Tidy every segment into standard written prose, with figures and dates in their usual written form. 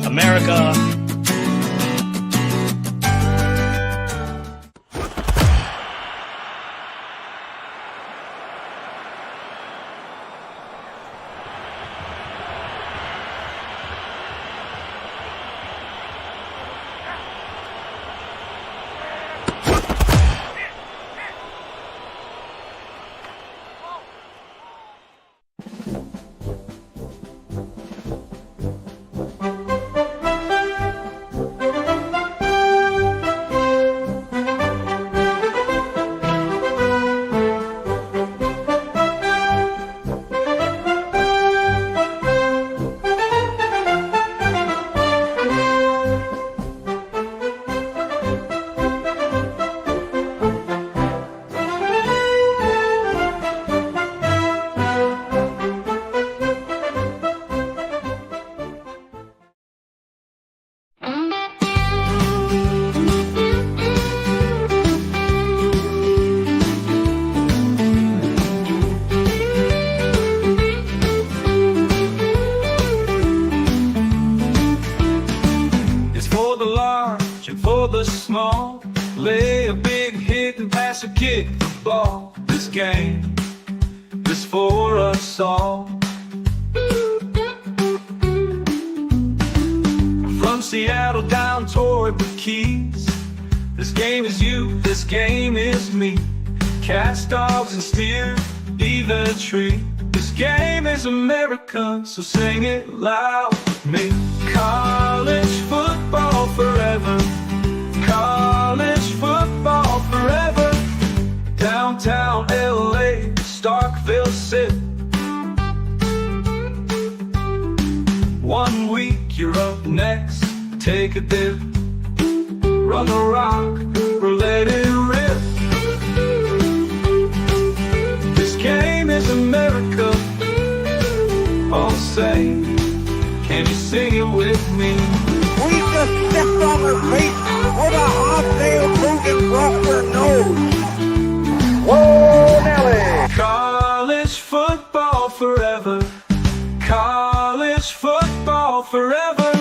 America. the small. Lay a big hit and pass a kick the ball. This game is for us all. From Seattle down toward the Keys, this game is you, this game is me. Cast dogs and steer, be the tree. This game is America, so sing it loud with me. College football forever. College football forever. Downtown LA, Starkville sit. 1 week you're up next, take a dip. Run the rock or let it rip. This game is America. All say, can you sing it with me? We just stepped on her face with a hot-tail moving across her nose. Whoa, Nelly! College football forever. College football forever.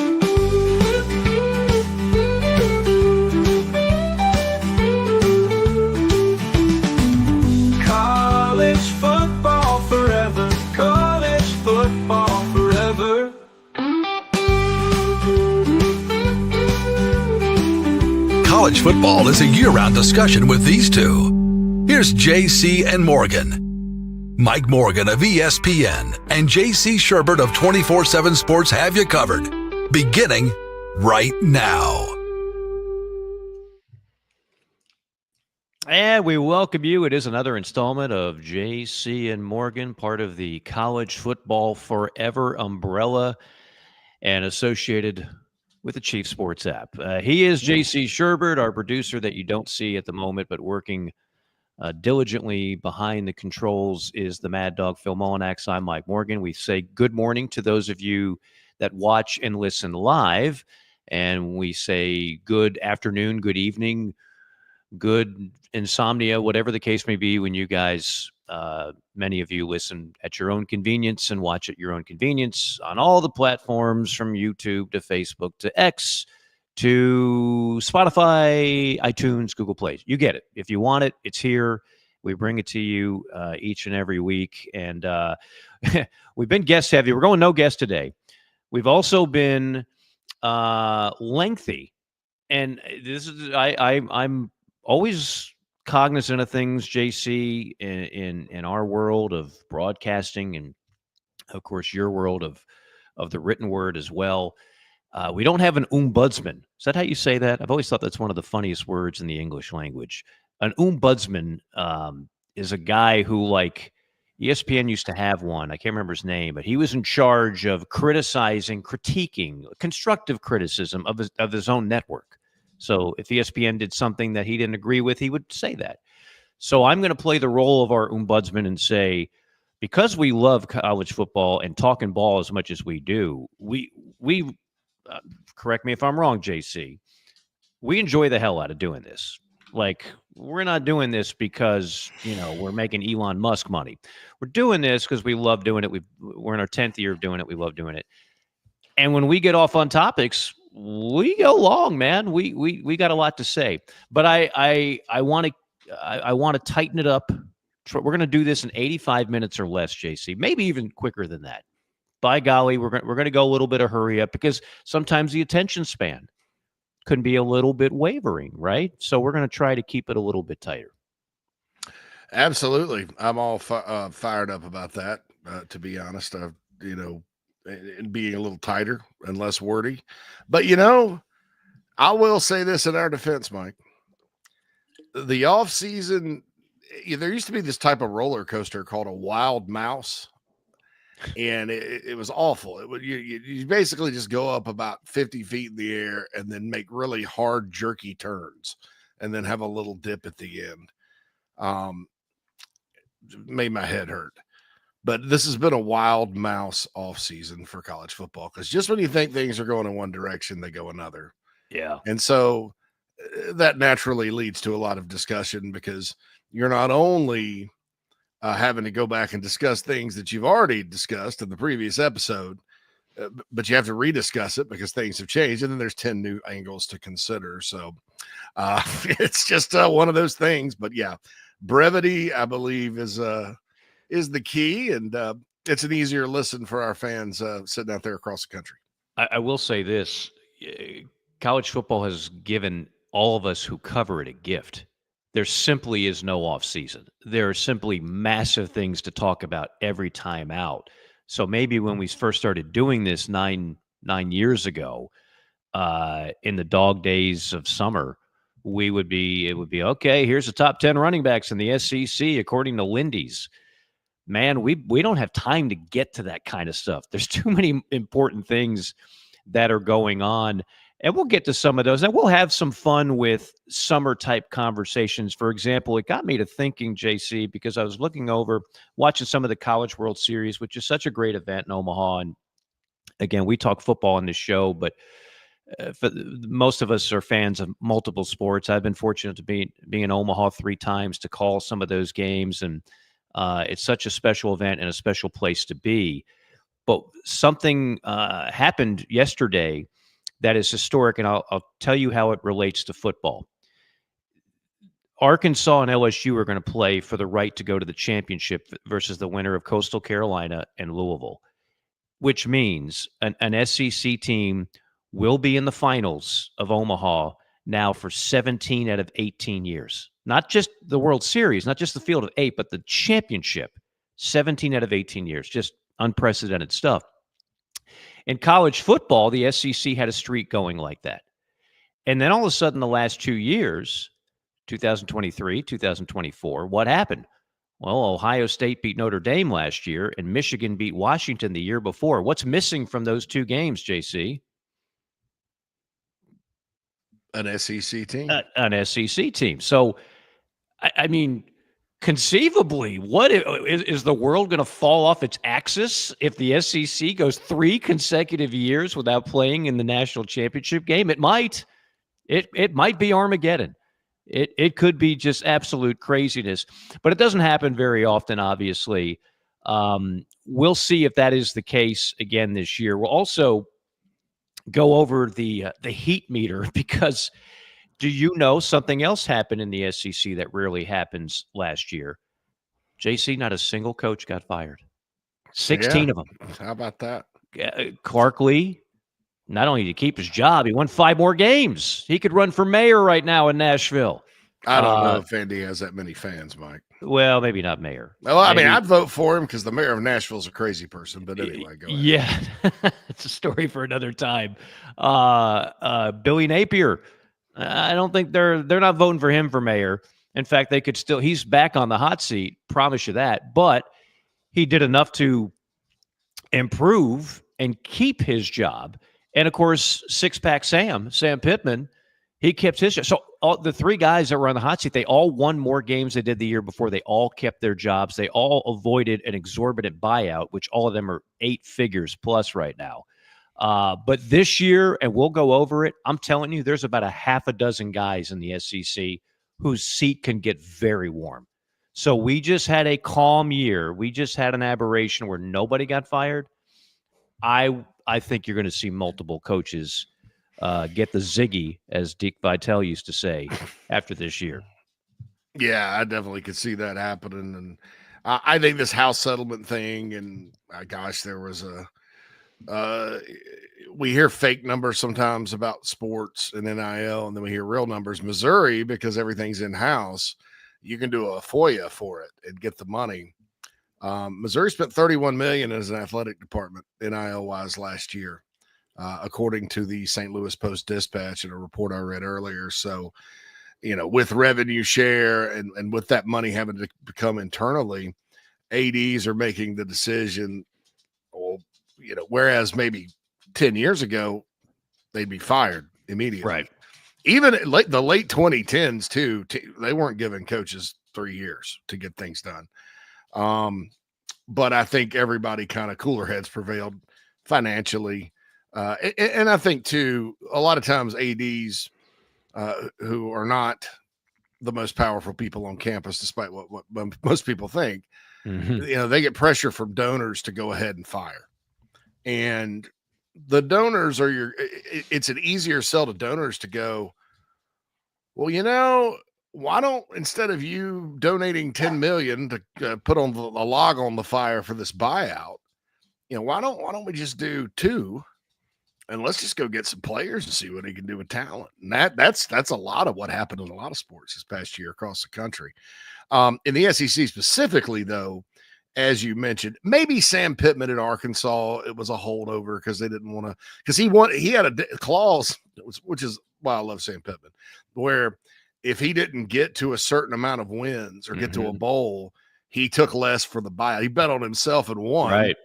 College football forever. College football forever. College football is a year-round discussion with these two. Here's JC and Morgan. Mike Morgan of ESPN and JC Shurburtt of 24/7 Sports have you covered, beginning right now. And we welcome you. It is another installment of JC and Morgan, part of the College Football Forever umbrella and associated with the Chief Sports app. He is JC Shurburtt, our producer that you don't see at the moment, but working diligently behind the controls is the Mad Dog Phil Mullinax. I'm Mike Morgan. We say good morning to those of you that watch and listen live, and we say good afternoon, good evening, good insomnia, whatever the case may be when you guys, many of you listen at your own convenience and watch at your own convenience on all the platforms from YouTube to Facebook to X to Spotify, iTunes, Google Play. You get it. If you want it, it's here. We bring it to you each and every week. And we've been guest heavy. We're going no guest today. We've also been lengthy. And this is I'm always cognizant of things, JC, in our world of broadcasting and, of course, your world of the written word as well. We don't have an ombudsman. Is that how you say that? I've always thought that's one of the funniest words in the English language. An ombudsman is a guy who, like, ESPN used to have one. I can't remember his name, but he was in charge of critiquing, constructive criticism of his own network. So if ESPN did something that he didn't agree with, he would say that. So I'm going to play the role of our ombudsman and say, because we love college football and talking ball as much as we do, we correct me if I'm wrong, JC, we enjoy the hell out of doing this. Like, we're not doing this because, we're making Elon Musk money. We're doing this because we love doing it. We're in our 10th year of doing it. We love doing it. And when we get off on topics, we go long, man. We got a lot to say. But I want to tighten it up. We're going to do this in 85 minutes or less, JC. Maybe even quicker than that. By golly, we're going to go a little bit of hurry up because sometimes the attention span can be a little bit wavering, right? So we're going to try to keep it a little bit tighter. Absolutely. I'm all fired up about that, to be honest. And being a little tighter and less wordy. But, I will say this in our defense, Mike. The off season, there used to be this type of roller coaster called a wild mouse. And it was awful. You basically just go up about 50 feet in the air and then make really hard, jerky turns and then have a little dip at the end. Made my head hurt. But this has been a wild mouse off season for college football because just when you think things are going in one direction, they go another. Yeah. And so that naturally leads to a lot of discussion because you're not only having to go back and discuss things that you've already discussed in the previous episode, but you have to rediscuss it because things have changed. And then there's 10 new angles to consider. So it's just one of those things. But yeah, brevity, I believe, is the key. And it's an easier listen for our fans sitting out there across the country. I will say this. College football has given all of us who cover it a gift. There simply is no off season. There are simply massive things to talk about every time out. So maybe when we first started doing this nine years ago, in the dog days of summer, it would be okay. Here's the top 10 running backs in the SEC according to Lindy's. Man, we don't have time to get to that kind of stuff. There's too many important things that are going on. And we'll get to some of those. And we'll have some fun with summer-type conversations. For example, it got me to thinking, JC, because I was watching some of the College World Series, which is such a great event in Omaha. And again, we talk football on this show, but most of us are fans of multiple sports. I've been fortunate to be in Omaha 3 times to call some of those games. And it's such a special event and a special place to be. But something happened yesterday that is historic, and I'll tell you how it relates to football. Arkansas and LSU are going to play for the right to go to the championship versus the winner of Coastal Carolina and Louisville, which means an SEC team will be in the finals of Omaha now for 17 out of 18 years. Not just the World Series, not just the field of 8, but the championship. 17 out of 18 years. Just unprecedented stuff. In college football, the SEC had a streak going like that. And then all of a sudden, the last 2 years, 2023, 2024, what happened? Well, Ohio State beat Notre Dame last year, and Michigan beat Washington the year before. What's missing from those 2 games, JC? An SEC team. An SEC team. So, I mean, conceivably, what is the world going to fall off its axis if the SEC goes 3 consecutive years without playing in the national championship game? It might. It might be Armageddon. It could be just absolute craziness, but it doesn't happen very often, obviously. We'll see if that is the case again this year. We'll also go over the heat meter because – do you know something else happened in the SEC that rarely happens last year? JC, not a single coach got fired. 16 of them. How about that? Clark Lee, not only did he keep his job, he won 5 more games. He could run for mayor right now in Nashville. I don't know if Andy has that many fans, Mike. Well, maybe not mayor. Well, I mean, I'd vote for him because the mayor of Nashville is a crazy person. But anyway, go ahead. Yeah, it's a story for another time. Billy Napier. I don't think they're not voting for him for mayor. In fact, they could still. He's back on the hot seat. Promise you that. But he did enough to improve and keep his job. And of course, six-pack Sam Pittman, he kept his job. So all the 3 guys that were on the hot seat, they all won more games they did the year before. They all kept their jobs. They all avoided an exorbitant buyout, which all of them are 8 figures plus right now. But this year, and we'll go over it, I'm telling you, there's about a half a dozen guys in the SEC whose seat can get very warm. So we just had a calm year. We just had an aberration where nobody got fired. I think you're going to see multiple coaches get the ziggy, as Dick Vitale used to say, after this year. Yeah, I definitely could see that happening. And I think this house settlement thing, and gosh, there was we hear fake numbers sometimes about sports and NIL, and then we hear real numbers. Missouri, because everything's in house, you can do a FOIA for it and get the money. Missouri spent $31 million as an athletic department NIL wise last year, according to the St. Louis Post-Dispatch in a report I read earlier. So, with revenue share and with that money having to come internally, ADs are making the decision. Well, whereas maybe 10 years ago, they'd be fired immediately. Right. Even the late 2010s too, they weren't giving coaches 3 years to get things done. But I think everybody kind of cooler heads prevailed financially. And I think too, a lot of times ADs who are not the most powerful people on campus, despite what most people think, they get pressure from donors to go ahead and fire. And the donors are it's an easier sell to donors to go, well, why don't, instead of you donating 10 million to put on the log on the fire for this buyout, why don't we just do 2 and let's just go get some players and see what he can do with talent. And that's a lot of what happened in a lot of sports this past year across the country. In the SEC specifically, though, as you mentioned, maybe Sam Pittman in Arkansas, it was a holdover because they didn't want to, because he had a clause, which is why I love Sam Pittman, where if he didn't get to a certain amount of wins or get to a bowl, he took less for the buyout. He bet on himself and won. Right.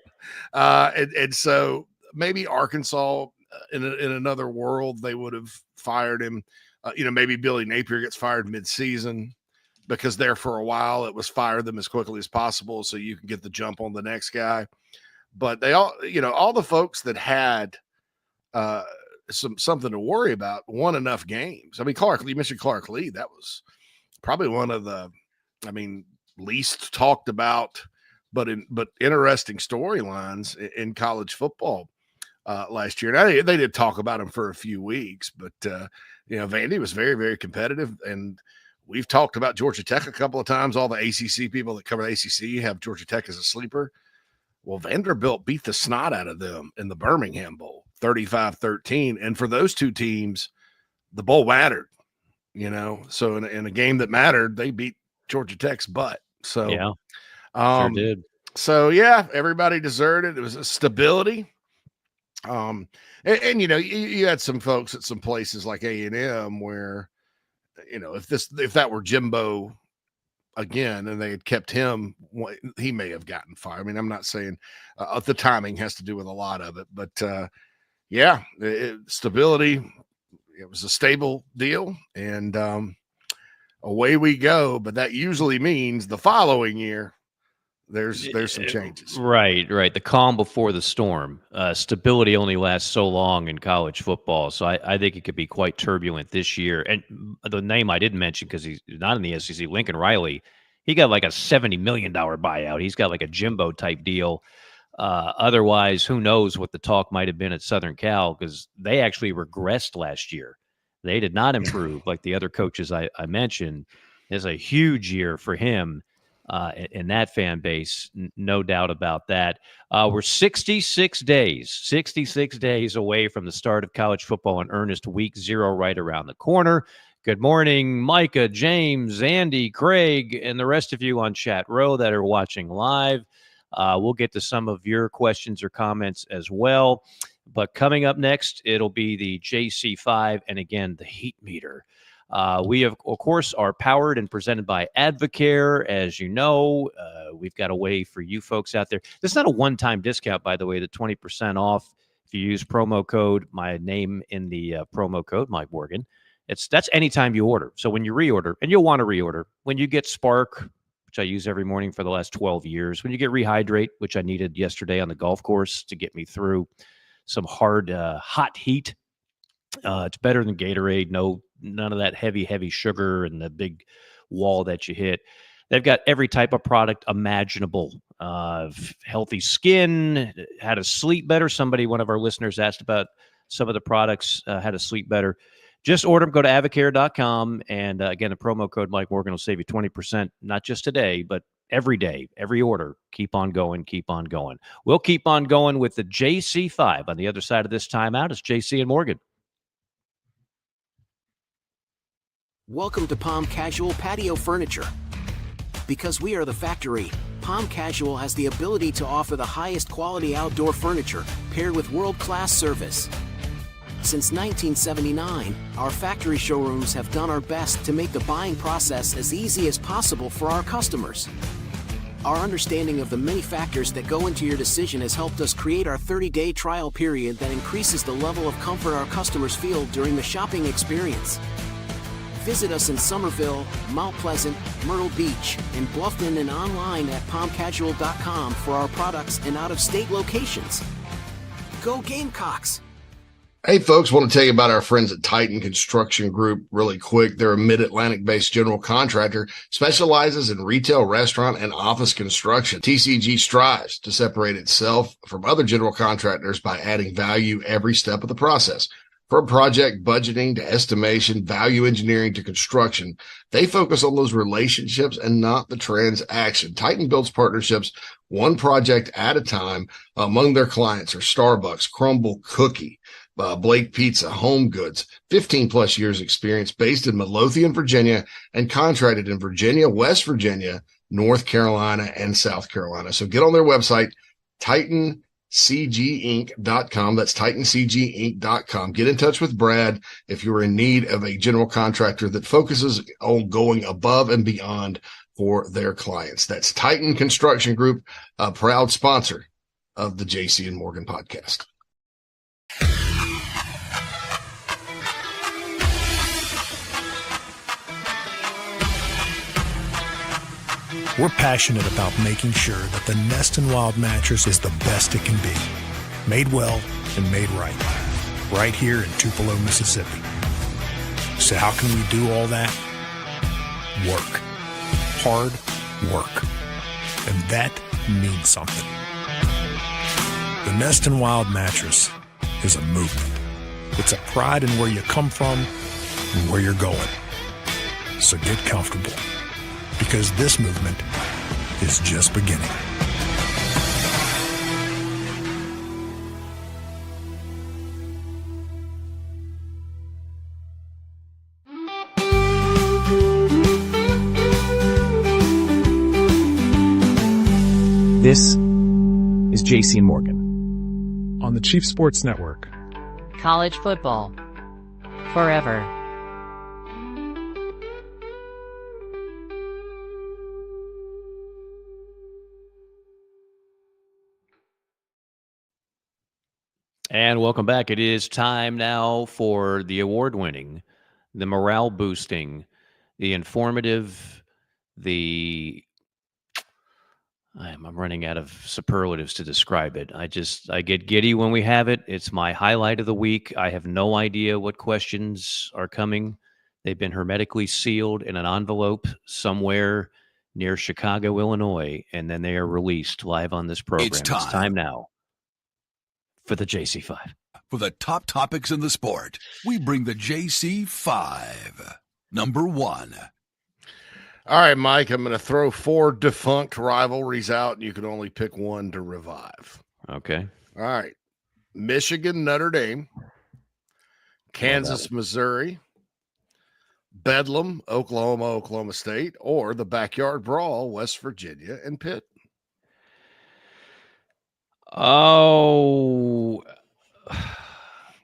And so maybe Arkansas in another world, they would have fired him. Maybe Billy Napier gets fired mid-season because there for a while it was fire them as quickly as possible so you can get the jump on the next guy. But they all, all the folks that had something to worry about won enough games. I mean, you mentioned Clark Lee. That was probably one of the, least talked about, but interesting storylines in college football last year. Now, they did talk about him for a few weeks, but Vandy was very, very competitive, and we've talked about Georgia Tech a couple of times. All the ACC people that cover the ACC have Georgia Tech as a sleeper. Well, Vanderbilt beat the snot out of them in the Birmingham Bowl, 35-13. And for those two teams, the bowl mattered, So in a game that mattered, they beat Georgia Tech's butt. So, yeah, sure did. So, yeah, everybody deserved it. It was a stability. And you had some folks at some places like A&M where, if that were Jimbo again and they had kept him, he may have gotten fired. I mean, I'm not saying the timing has to do with a lot of it, but stability. It was a stable deal, and away we go. But that usually means the following year there's some changes. Right. The calm before the storm. Stability only lasts so long in college football, so I think it could be quite turbulent this year. And the name I didn't mention because he's not in the SEC, Lincoln Riley, he got like a $70 million buyout. He's got like a Jimbo type deal. Otherwise, who knows what the talk might have been at Southern Cal, because they actually regressed last year. They did not improve like the other coaches I mentioned. It's a huge year for him. In that fan base, no doubt about that. We're 66 days away from the start of college football in earnest. Week 0 right around the corner. Good morning, Micah, James, Andy, Craig, and the rest of you on chat row that are watching live. We'll get to some of your questions or comments as well. But coming up next, it'll be the JC5 and, again, the heat meter. We, of course, are powered and presented by Advocare. As you know, we've got a way for you folks out there. This is not a one-time discount, by the way, the 20% off if you use promo code, my name in the promo code, Mike Morgan. That's anytime you order. So when you reorder, and you'll want to reorder, when you get Spark, which I use every morning for the last 12 years, when you get Rehydrate, which I needed yesterday on the golf course to get me through some hard, hot heat, it's better than Gatorade. No none of that heavy sugar and the big wall that you hit. They've got every type of product imaginable. Healthy skin, how to sleep better. One of our listeners asked about some of the products, how to sleep better. Just order them. Go to avocare.com. And again, the promo code Mike Morgan will save you 20%, not just today, but every day, every order. Keep on going, keep on going. We'll keep on going with the JC5. On the other side of this timeout is JC and Morgan. Welcome to Palm Casual Patio Furniture. Because we are the factory, Palm Casual has the ability to offer the highest quality outdoor furniture paired with world-class service. Since 1979, our factory showrooms have done our best to make the buying process as easy as possible for our customers. Our understanding of the many factors that go into your decision has helped us create our 30-day trial period that increases the level of comfort our customers feel during the shopping experience. Visit us in Somerville, Mount Pleasant, Myrtle Beach, and Bluffton, and online at palmcasual.com for our products and out-of-state locations. Go Gamecocks! Hey folks, want to tell you about our friends at Titan Construction Group really quick. They're a mid-Atlantic based general contractor, specializes in retail, restaurant, and office construction. TCG strives to separate itself from other general contractors by adding value every step of the process. From project budgeting to estimation, value engineering to construction, they focus on those relationships and not the transaction. Titan builds partnerships one project at a time. Among their clients are Starbucks, Crumble Cookie, Blake Pizza, Home Goods, 15 plus years experience, based in Midlothian, Virginia, and contracted in Virginia, West Virginia, North Carolina, and South Carolina. So get on their website, TitanCGinc.com. That's TitanCGinc.com. Get in touch with Brad if you're in need of a general contractor that focuses on going above and beyond for their clients. That's Titan Construction Group, a proud sponsor of the JC and Morgan podcast. We're passionate about making sure that the Nest and Wild mattress is the best it can be. Made well and made right here in Tupelo, Mississippi. So how can we do all that? Work. Hard work. And that means something. The Nest and Wild mattress is a movement. It's a pride in where you come from and where you're going. So get comfortable, because this movement is just beginning. This is JC and Morgan on the Chief Sports Network. College football forever. And welcome back. It is time now for the award-winning, the morale-boosting, the informative, I'm running out of superlatives to describe it. I get giddy when we have it. It's my highlight of the week. I have no idea what questions are coming. They've been hermetically sealed in an envelope somewhere near Chicago, Illinois, and then they are released live on this program. It's time now for the JC5. For the top topics in the sport, we bring the JC5. Number 1. All right, Mike, I'm going to throw 4 defunct rivalries out, and you can only pick one to revive. Okay. All right. Michigan, Notre Dame, Kansas, Missouri, Bedlam, Oklahoma, Oklahoma State, or the Backyard Brawl, West Virginia and Pitt. Oh,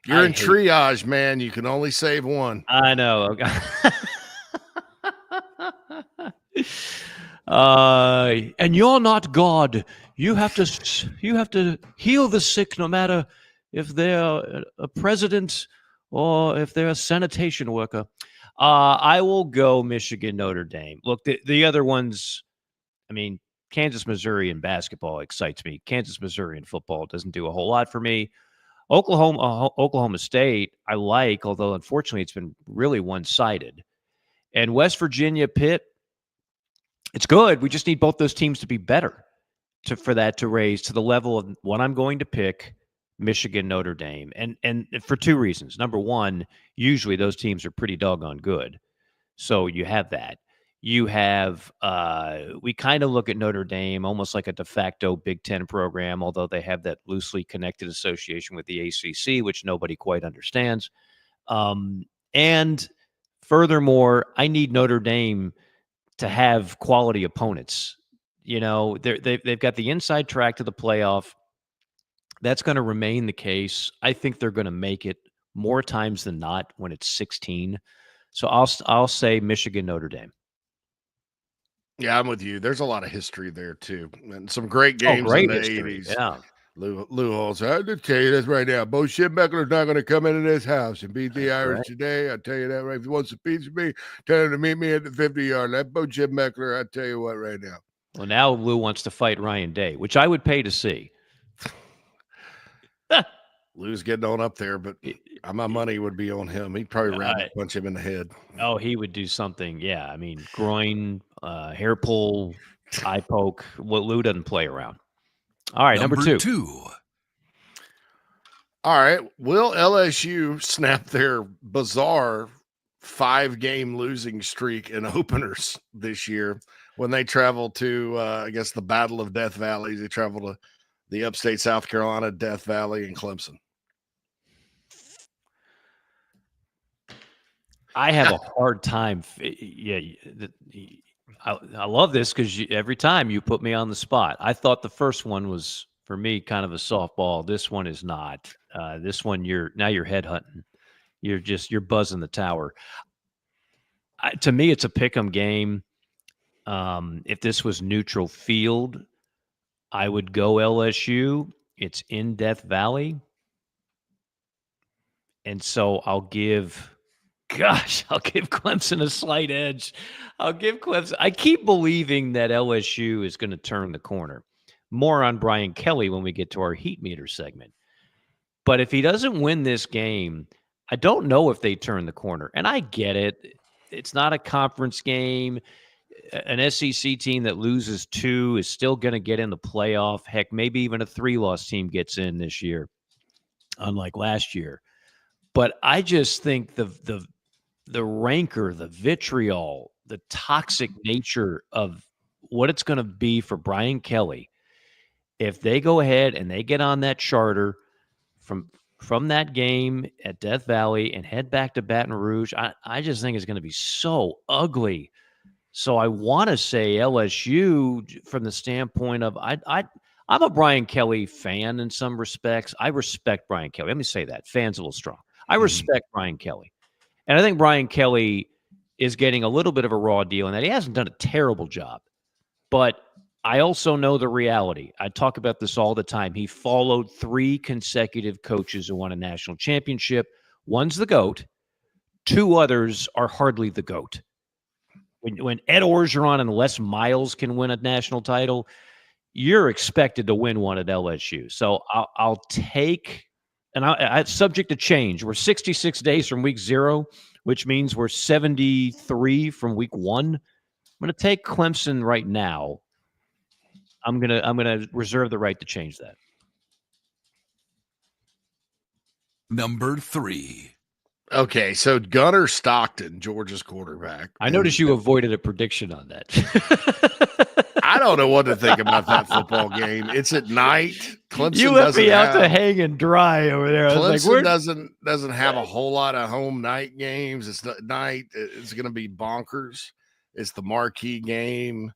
you're in triage, man. You can only save one. I know. And you're not God. You have to heal the sick, no matter if they're a president or if they're a sanitation worker. I will go Michigan, Notre Dame. Look, the other ones, I mean, Kansas, Missouri in basketball excites me. Kansas, Missouri in football doesn't do a whole lot for me. Oklahoma State, I like, although unfortunately it's been really one-sided. And West Virginia, Pitt, it's good. We just need both those teams to be better for that to raise to the level of what I'm going to pick, Michigan, Notre Dame. And for two reasons. Number one, usually those teams are pretty doggone good. So you have that. You have we kind of look at Notre Dame almost like a de facto Big Ten program, although they have that loosely connected association with the ACC, which nobody quite understands. And furthermore, I need Notre Dame to have quality opponents. You know, they've got the inside track to the playoff. That's going to remain the case. I think they're going to make it more times than not when it's 16. So I'll say Michigan, Notre Dame. Yeah, I'm with you. There's a lot of history there too, and some great games Great in the history. 80s. Yeah. Lou Holtz, I just tell you this right now. Bo Schembechler's not going to come into this house and beat the Irish today. I tell you that right. If he wants to beat me, tell him to meet me at the 50-yard line. Bo Schembechler, I tell you what right now. Well, now Lou wants to fight Ryan Day, which I would pay to see. Lou's getting on up there, but my money would be on him. He'd probably rabbit punch him in the head. Oh, he would do something. Yeah, I mean, groin, hair pull, eye poke. Well, Lou doesn't play around. All right, number two. All right, will LSU snap their bizarre 5-game losing streak in openers this year when they travel to, I guess, the Battle of Death Valley? They travel to the upstate South Carolina, Death Valley, and Clemson. I have a hard time. Yeah, I love this because every time you put me on the spot. I thought the first one was, for me, kind of a softball. This one is not. This one, you're head hunting. You're buzzing the tower. To me, it's a pick'em game. If this was neutral field, I would go LSU. It's in Death Valley. And so I'll give Clemson a slight edge. I'll give Clemson. I keep believing that LSU is going to turn the corner. More on Brian Kelly when we get to our heat meter segment. But if he doesn't win this game, I don't know if they turn the corner. And I get it. It's not a conference game. An SEC team that loses 2 is still going to get in the playoff. Heck, maybe even a 3-loss team gets in this year, unlike last year. But I just think the rancor, the vitriol, the toxic nature of what it's going to be for Brian Kelly, if they go ahead and they get on that charter from that game at Death Valley and head back to Baton Rouge, I just think it's going to be so ugly. So I want to say LSU from the standpoint of I'm a Brian Kelly fan in some respects. I respect Brian Kelly. Let me say that. Fan's a little strong. I respect Brian Kelly. And I think Brian Kelly is getting a little bit of a raw deal in that he hasn't done a terrible job. But I also know the reality. I talk about this all the time. He followed 3 consecutive coaches who won a national championship. One's the GOAT. 2 others are hardly the GOAT. When Ed Orgeron and Les Miles can win a national title, you're expected to win one at LSU. So I'll take, and it's subject to change. We're 66 days from week 0, which means we're 73 from week 1. I'm going to take Clemson right now. I'm gonna reserve the right to change that. Number 3. Okay, so Gunnar Stockton, Georgia's quarterback. I noticed you avoided a prediction on that. I don't know what to think about that football game. It's at night. Clemson you left me out to hang and dry over there. Clemson doesn't have a whole lot of home night games. It's not night. It's going to be bonkers. It's the marquee game.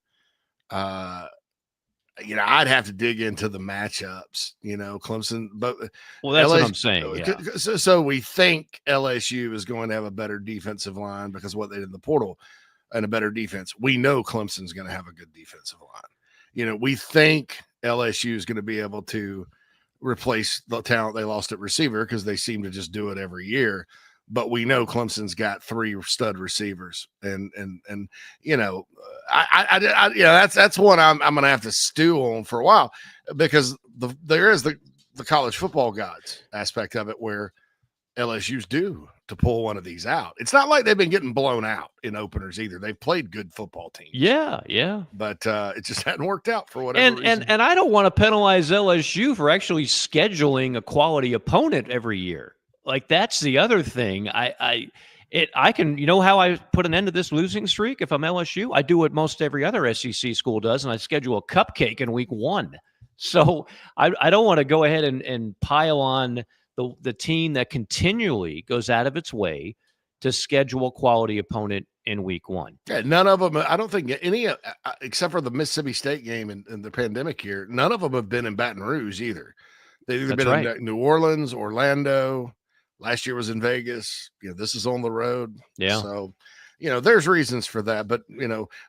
I'd have to dig into the matchups, Clemson, but that's what I'm saying. Yeah. So we think LSU is going to have a better defensive line because of what they did in the portal and a better defense. We know Clemson's going to have a good defensive line. We think LSU is going to be able to replace the talent they lost at receiver because they seem to just do it every year. But we know Clemson's got 3 stud receivers, and that's one I'm going to have to stew on for a while because there is the the college football gods aspect of it, where LSU's due to pull one of these out. It's not like they've been getting blown out in openers either. They've played good football teams. Yeah. But it just hadn't worked out for whatever reason. And I don't want to penalize LSU for actually scheduling a quality opponent every year. Like, that's the other thing. I can, you know how I put an end to this losing streak if I'm LSU? I do what most every other SEC school does, and I schedule a cupcake in week 1. So I don't want to go ahead and pile on the team that continually goes out of its way to schedule a quality opponent in week 1. Yeah, none of them, I don't think any, except for the Mississippi State game in the pandemic year, none of them have been in Baton Rouge either. They've either been in New Orleans, Orlando. Last year was in Vegas. This is on the road. Yeah. So, there's reasons for that, but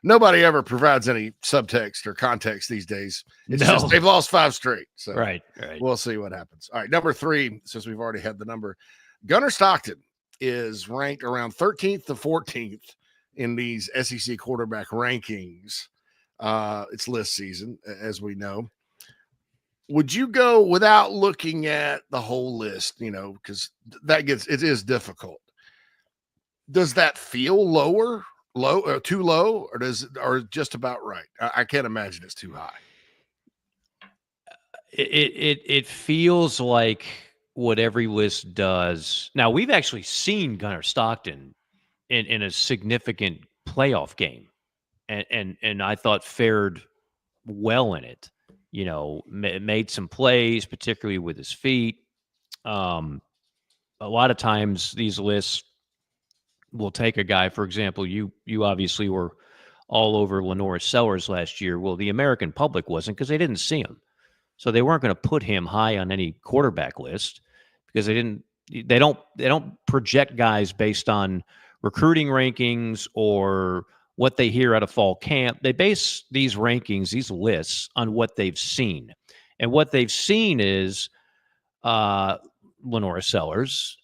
nobody ever provides any subtext or context these days. It's just they've lost 5 straight. So right. We'll see what happens. All right, number 3, since we've already had the number, Gunnar Stockton is ranked around 13th to 14th in these SEC quarterback rankings. It's list season, as we know. Would you go without looking at the whole list? Because it is difficult. Does that feel low, too low, or just about right? I can't imagine it's too high. It feels like what every list does. Now, we've actually seen Gunnar Stockton in a significant playoff game, and I thought fared well in it. Made some plays, particularly with his feet. A lot of times these lists will take a guy, for example, you obviously were all over Lenore Sellers last year. Well, the American public wasn't, because they didn't see him. So they weren't going to put him high on any quarterback list, because they don't project guys based on recruiting rankings or what they hear out of fall camp. They base these rankings, these lists, on what they've seen. And what they've seen is Lenore Sellers,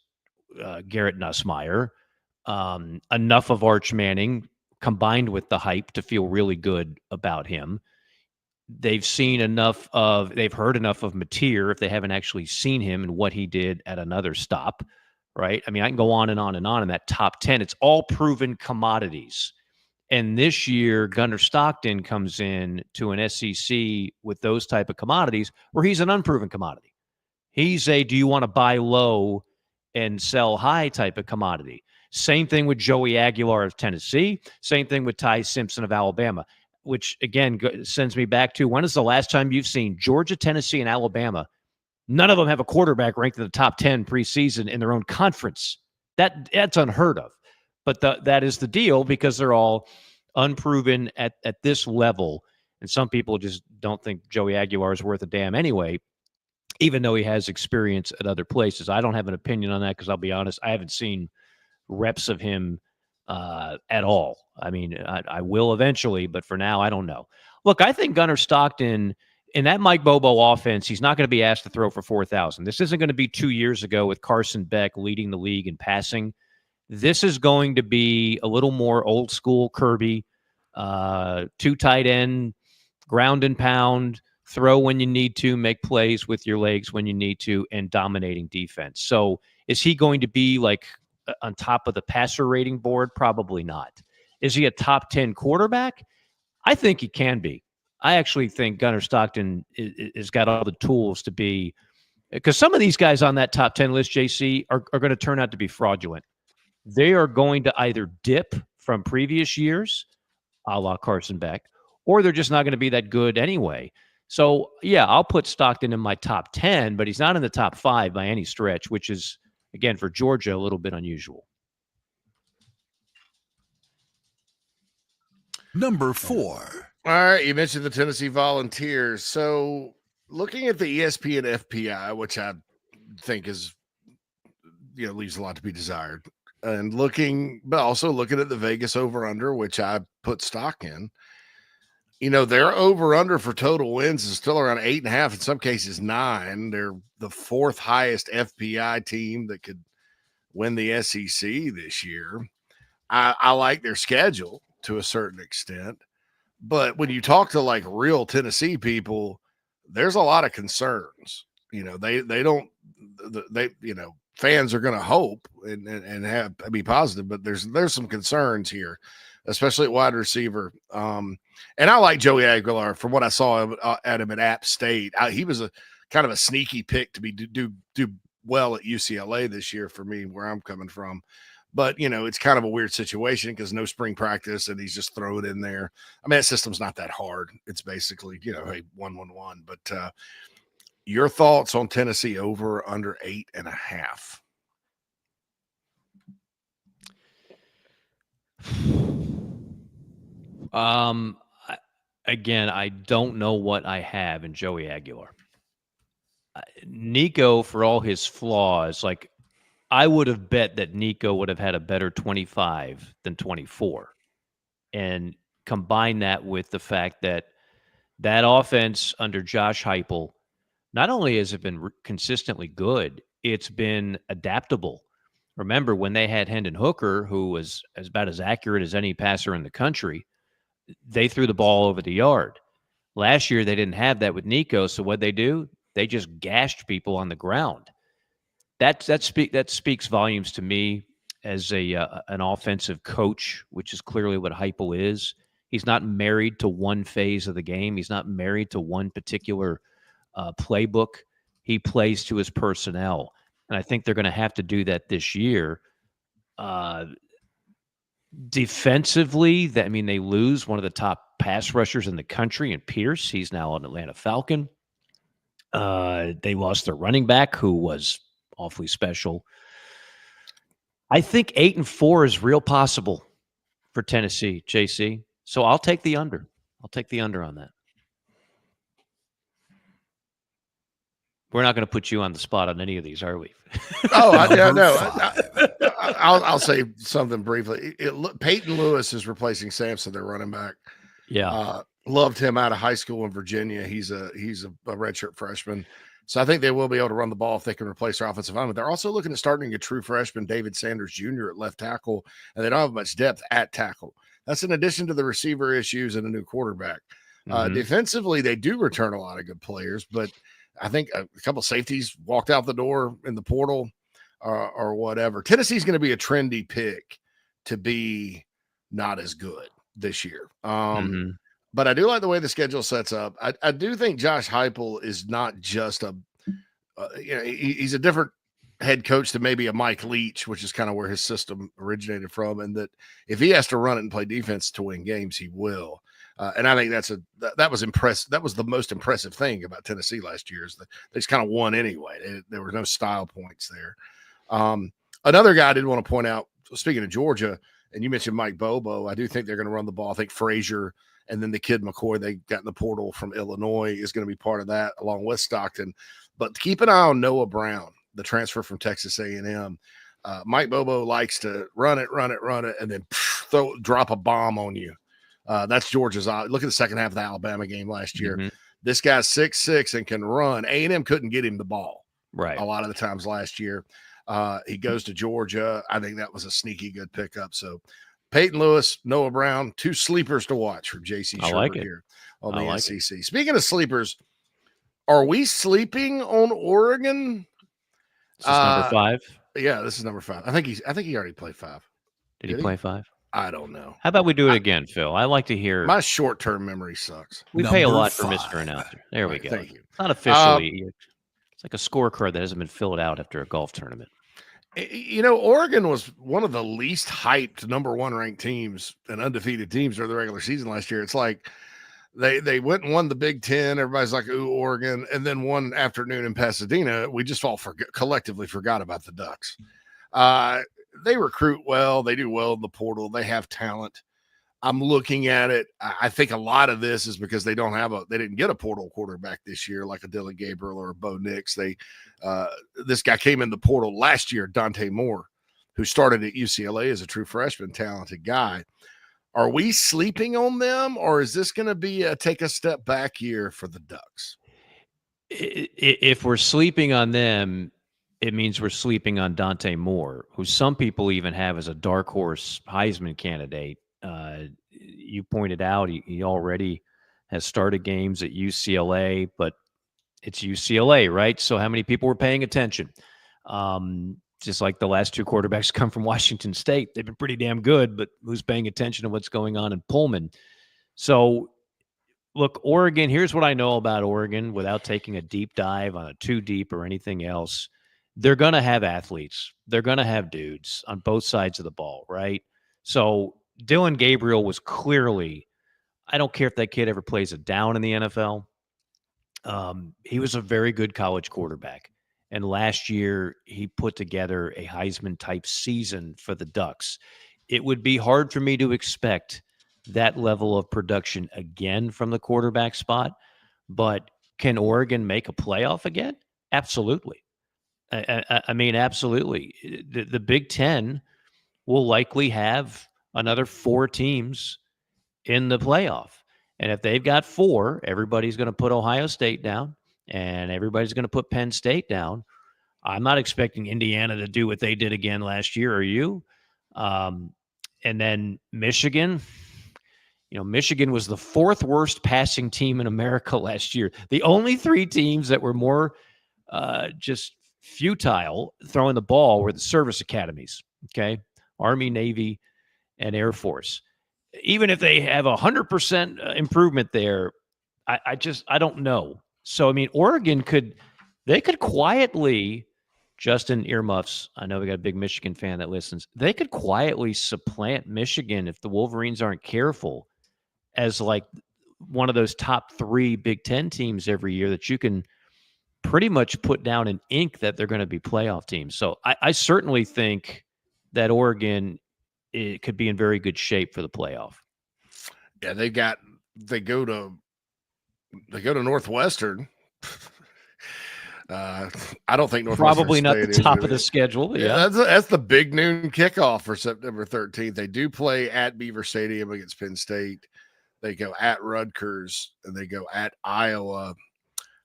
Garrett Nussmeier, enough of Arch Manning combined with the hype to feel really good about him. They've heard enough of Mateer, if they haven't actually seen him and what he did at another stop, right? I mean, I can go on and on and on in that top 10. It's all proven commodities. And this year, Gunnar Stockton comes in to an SEC with those type of commodities where he's an unproven commodity. He's a do you want to buy low and sell high type of commodity. Same thing with Joey Aguilar of Tennessee. Same thing with Ty Simpson of Alabama, which, again, sends me back to when is the last time you've seen Georgia, Tennessee, and Alabama? None of them have a quarterback ranked in the top 10 preseason in their own conference. That's unheard of. But that is the deal, because they're all unproven at this level. And some people just don't think Joey Aguilar is worth a damn anyway, even though he has experience at other places. I don't have an opinion on that, because I'll be honest, I haven't seen reps of him at all. I mean, I will eventually, but for now, I don't know. Look, I think Gunnar Stockton, in that Mike Bobo offense, he's not going to be asked to throw for 4,000. This isn't going to be 2 years ago with Carson Beck leading the league in passing. This is going to be a little more old school Kirby, 2 tight end, ground and pound, throw when you need to, make plays with your legs when you need to, and dominating defense. So is he going to be like on top of the passer rating board? Probably not. Is he a top 10 quarterback? I think he can be. I actually think Gunnar Stockton has got all the tools to be, because some of these guys on that top 10 list, JC, are going to turn out to be fraudulent. They are going to either dip from previous years, a la Carson Beck, or they're just not going to be that good anyway. So, yeah, I'll put Stockton in my top 10, but he's not in the top 5 by any stretch, which is, again, for Georgia, a little bit unusual. Number 4. All right, you mentioned the Tennessee Volunteers. So, looking at the ESPN FPI, which I think is, leaves a lot to be desired, and but also looking at the Vegas over-under, which I put stock in, their over-under for total wins is still around 8.5, in some cases 9. They're the 4th highest FPI team that could win the SEC this year. I like their schedule to a certain extent, but when you talk to like real Tennessee people, there's a lot of concerns They don't fans are going to hope and be positive, but there's some concerns here, especially at wide receiver. And I like Joey Aguilar from what I saw at him at App State. He was a kind of a sneaky pick to do well at UCLA this year for me, where I'm coming from. But it's kind of a weird situation because no spring practice, and he's just thrown in there. I mean, that system's not that hard. It's basically hey 1-1-1. But your thoughts on Tennessee over under 8.5? Again, I don't know what I have in Joey Aguilar. Nico, for all his flaws, like I would have bet that Nico would have had a better 25 than 24. And combine that with the fact that offense under Josh Heupel, not only has it been consistently good, it's been adaptable. Remember when they had Hendon Hooker, who was about as accurate as any passer in the country, they threw the ball over the yard. Last year, they didn't have that with Nico, so what'd they do? They just gashed people on the ground. That speaks volumes to me as an offensive coach, which is clearly what Heupel is. He's not married to one phase of the game. He's not married to one particular playbook. He plays to his personnel, and I think they're going to have to do that this year. Defensively, they lose one of the top pass rushers in the country in Pierce. He's now an Atlanta Falcon. They lost their running back, who was awfully special. I think 8-4 is real possible for Tennessee, JC. So I'll take the under. I'll take the under on that. We're not going to put you on the spot on any of these, are we? I'll say something briefly. Peyton Lewis is replacing Sampson, their running back. Yeah. Loved him out of high school in Virginia. He's a redshirt freshman. So I think they will be able to run the ball if they can replace their offensive lineman. They're also looking at starting a true freshman, David Sanders Jr. at left tackle, and they don't have much depth at tackle. That's in addition to the receiver issues and a new quarterback. Defensively, they do return a lot of good players, but I think a couple of safeties walked out the door in the portal or whatever. Tennessee's going to be a trendy pick to be not as good this year. But I do like the way the schedule sets up. I do think Josh Heupel is not just he's a different head coach than maybe a Mike Leach, which is kind of where his system originated from. And that if he has to run it and play defense to win games, he will. And I think that was impressive. That was the most impressive thing about Tennessee last year is that they just kind of won anyway. There were no style points there. Another guy I did want to point out, speaking of Georgia, and you mentioned Mike Bobo, I do think they're going to run the ball. I think Frazier and then the kid McCoy they got in the portal from Illinois is going to be part of that along with Stockton. But keep an eye on Noah Brown, the transfer from Texas A&M. Mike Bobo likes to run it, and then drop a bomb on you. That's Georgia's. Look at the second half of the Alabama game last year. Mm-hmm. This guy's 6'6" and can run. A&M couldn't get him the ball a lot of the times last year. He goes to Georgia. I think that was a sneaky good pickup. So Peyton Lewis, Noah Brown, two sleepers to watch from JC Shurburtt here on the SEC. Speaking of sleepers, are we sleeping on Oregon? This is number 5. Yeah, this is number 5. I think he already played 5. Did he play 5? I don't know. How about we do it again, Phil? I like to hear. My short-term memory sucks. We pay a lot for Mr. Announcer. There we go. Thank you. It's not officially. It's like a scorecard that hasn't been filled out after a golf tournament. Oregon was one of the least hyped number 1 ranked teams and undefeated teams during the regular season last year. It's like they went and won the Big Ten. Everybody's like, ooh, Oregon. And then one afternoon in Pasadena, we just all collectively forgot about the Ducks. They recruit well. They do well in the portal. They have talent. I'm looking at it. I think a lot of this is because they didn't get a portal quarterback this year, like a Dylan Gabriel or a Bo Nix. This guy came in the portal last year, Dante Moore, who started at UCLA as a true freshman, talented guy. Are we sleeping on them, or is this going to be a take a step back year for the Ducks? If we're sleeping on them, it means we're sleeping on Dante Moore, who some people even have as a dark horse Heisman candidate. You pointed out he already has started games at UCLA, but It's UCLA, right? So how many people were paying attention? Just like the last two quarterbacks come from Washington State. They've been pretty damn good, but who's paying attention to what's going on in Pullman? So, look, Oregon, here's what I know about Oregon without taking a deep dive on a too deep or anything else. They're going to have athletes. They're going to have dudes on both sides of the ball, right? So Dylan Gabriel was clearly, I don't care if that kid ever plays a down in the NFL. He was a very good college quarterback. And last year, he put together a Heisman type season for the Ducks. It would be hard for me to expect that level of production again from the quarterback spot. But can Oregon make a playoff again? Absolutely. I mean, absolutely. The Big Ten will likely have another 4 teams in the playoff. And if they've got 4, everybody's going to put Ohio State down and everybody's going to put Penn State down. I'm not expecting Indiana to do what they did again last year. Are you? And then Michigan. Michigan was the 4th worst passing team in America last year. The only 3 teams that were more just futile throwing the ball were the service academies. Okay. Army, Navy, and Air Force. Even if they have 100% improvement there, I don't know. So, I mean, Oregon could quietly, Justin Earmuffs, I know we got a big Michigan fan that listens, they could quietly supplant Michigan if the Wolverines aren't careful as like one of those top 3 Big Ten teams every year that you can pretty much put down in ink that they're going to be playoff teams. So I certainly think that Oregon, it could be in very good shape for the playoff. Yeah, they go to Northwestern. I don't think Northwestern probably not State the top of the schedule. Yeah, that's the big noon kickoff for September 13th. They do play at Beaver Stadium against Penn State. They go at Rutgers and they go at Iowa.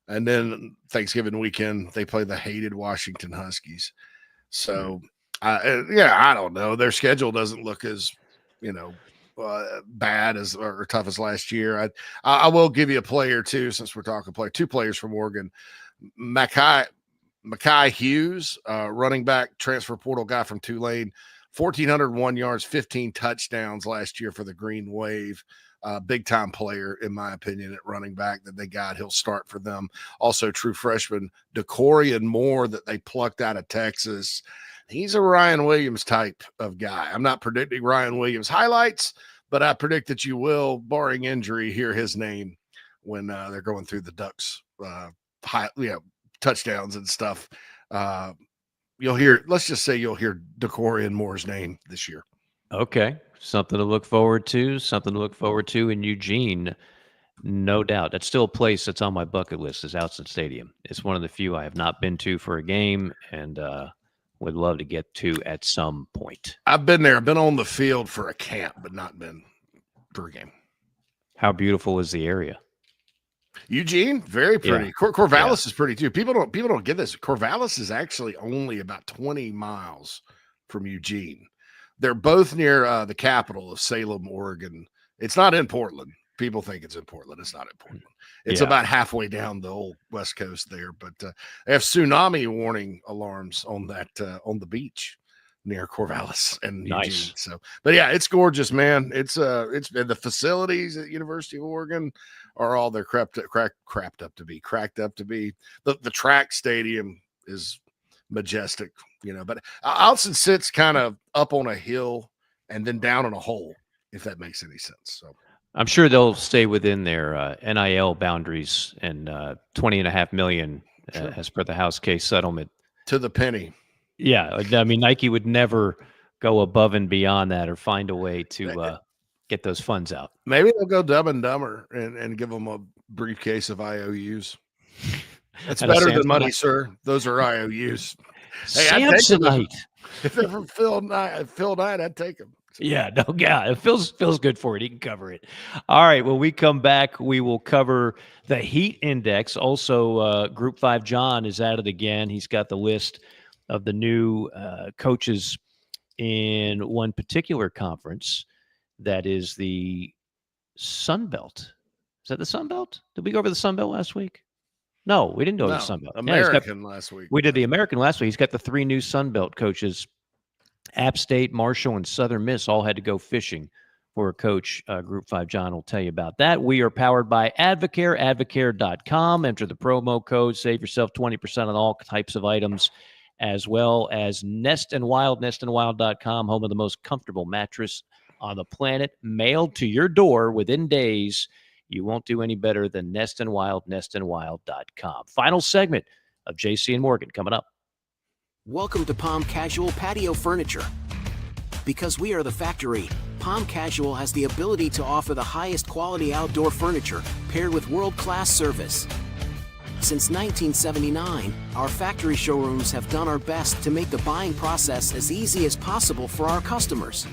And then Thanksgiving weekend, they play the hated Washington Huskies. So, I don't know. Their schedule doesn't look as, bad as or tough as last year. I will give you a player too, since we're talking player. 2 players from Oregon. Mackay Hughes, running back, transfer portal guy from Tulane, 1,401 yards, 15 touchdowns last year for the Green Wave. Big time player, in my opinion, at running back that they got. He'll start for them. Also, true freshman DeCorian Moore that they plucked out of Texas. He's a Ryan Williams type of guy. I'm not predicting Ryan Williams highlights, but I predict that you will, barring injury, hear his name when they're going through the Ducks touchdowns and stuff. Let's just say you'll hear DeCorian Moore's name this year. Okay. Something to look forward to in Eugene. No doubt. That's still a place that's on my bucket list, is Outson Stadium. It's one of the few I have not been to for a game and would love to get to at some point. I've been there. I've been on the field for a camp, but not been for a game. How beautiful is the area? Eugene, very pretty. Yeah. Corvallis is pretty too. People don't get this. Corvallis is actually only about 20 miles from Eugene. They're both near the capital of Salem, Oregon. It's not in Portland. People think it's in Portland. It's not in Portland. It's about halfway down the old West Coast there. But they have tsunami warning alarms on that on the beach near Corvallis and nice. Eugene. So, but yeah, it's gorgeous, man. It's the facilities at University of Oregon are all they're cracked up to be. The track stadium is majestic, but Outson sits kind of up on a hill and then down in a hole, if that makes any sense. So I'm sure they'll stay within their NIL boundaries and $20.5 million as per the House case settlement to the penny. Yeah, I mean, Nike would never go above and beyond that or find a way to get those funds out. Maybe they'll go Dumb and Dumber and give them a briefcase of IOUs. That's better than money, sir. Those are IOUs. Hey, Samsonite. If they're from Phil Knight, I'd take them. Yeah, it feels good for it. He can cover it. All right, when we come back, we will cover the heat index. Also, Group 5 John is at it again. He's got the list of the new coaches in one particular conference that is the Sun Belt. Is that the Sun Belt? Did we go over the Sun Belt last week? No, we didn't go to the No, Sun Belt. Yeah, American last week. we did the American last week. He's got the 3 new Sun Belt coaches. App State, Marshall, and Southern Miss all had to go fishing for a coach. Group 5 John will tell you about that. We are powered by Advocare, advocare.com. Enter the promo code. Save yourself 20% on all types of items, as well as Nest and Wild, nestandwild.com, home of the most comfortable mattress on the planet, mailed to your door within days. You won't do any better than Nest and Wild, nestandwild.com. Final segment of JC and Morgan coming up. Welcome to Palm Casual Patio Furniture. Because we are the factory, Palm Casual has the ability to offer the highest quality outdoor furniture paired with world-class service. Since 1979, our factory showrooms have done our best to make the buying process as easy as possible for our customers.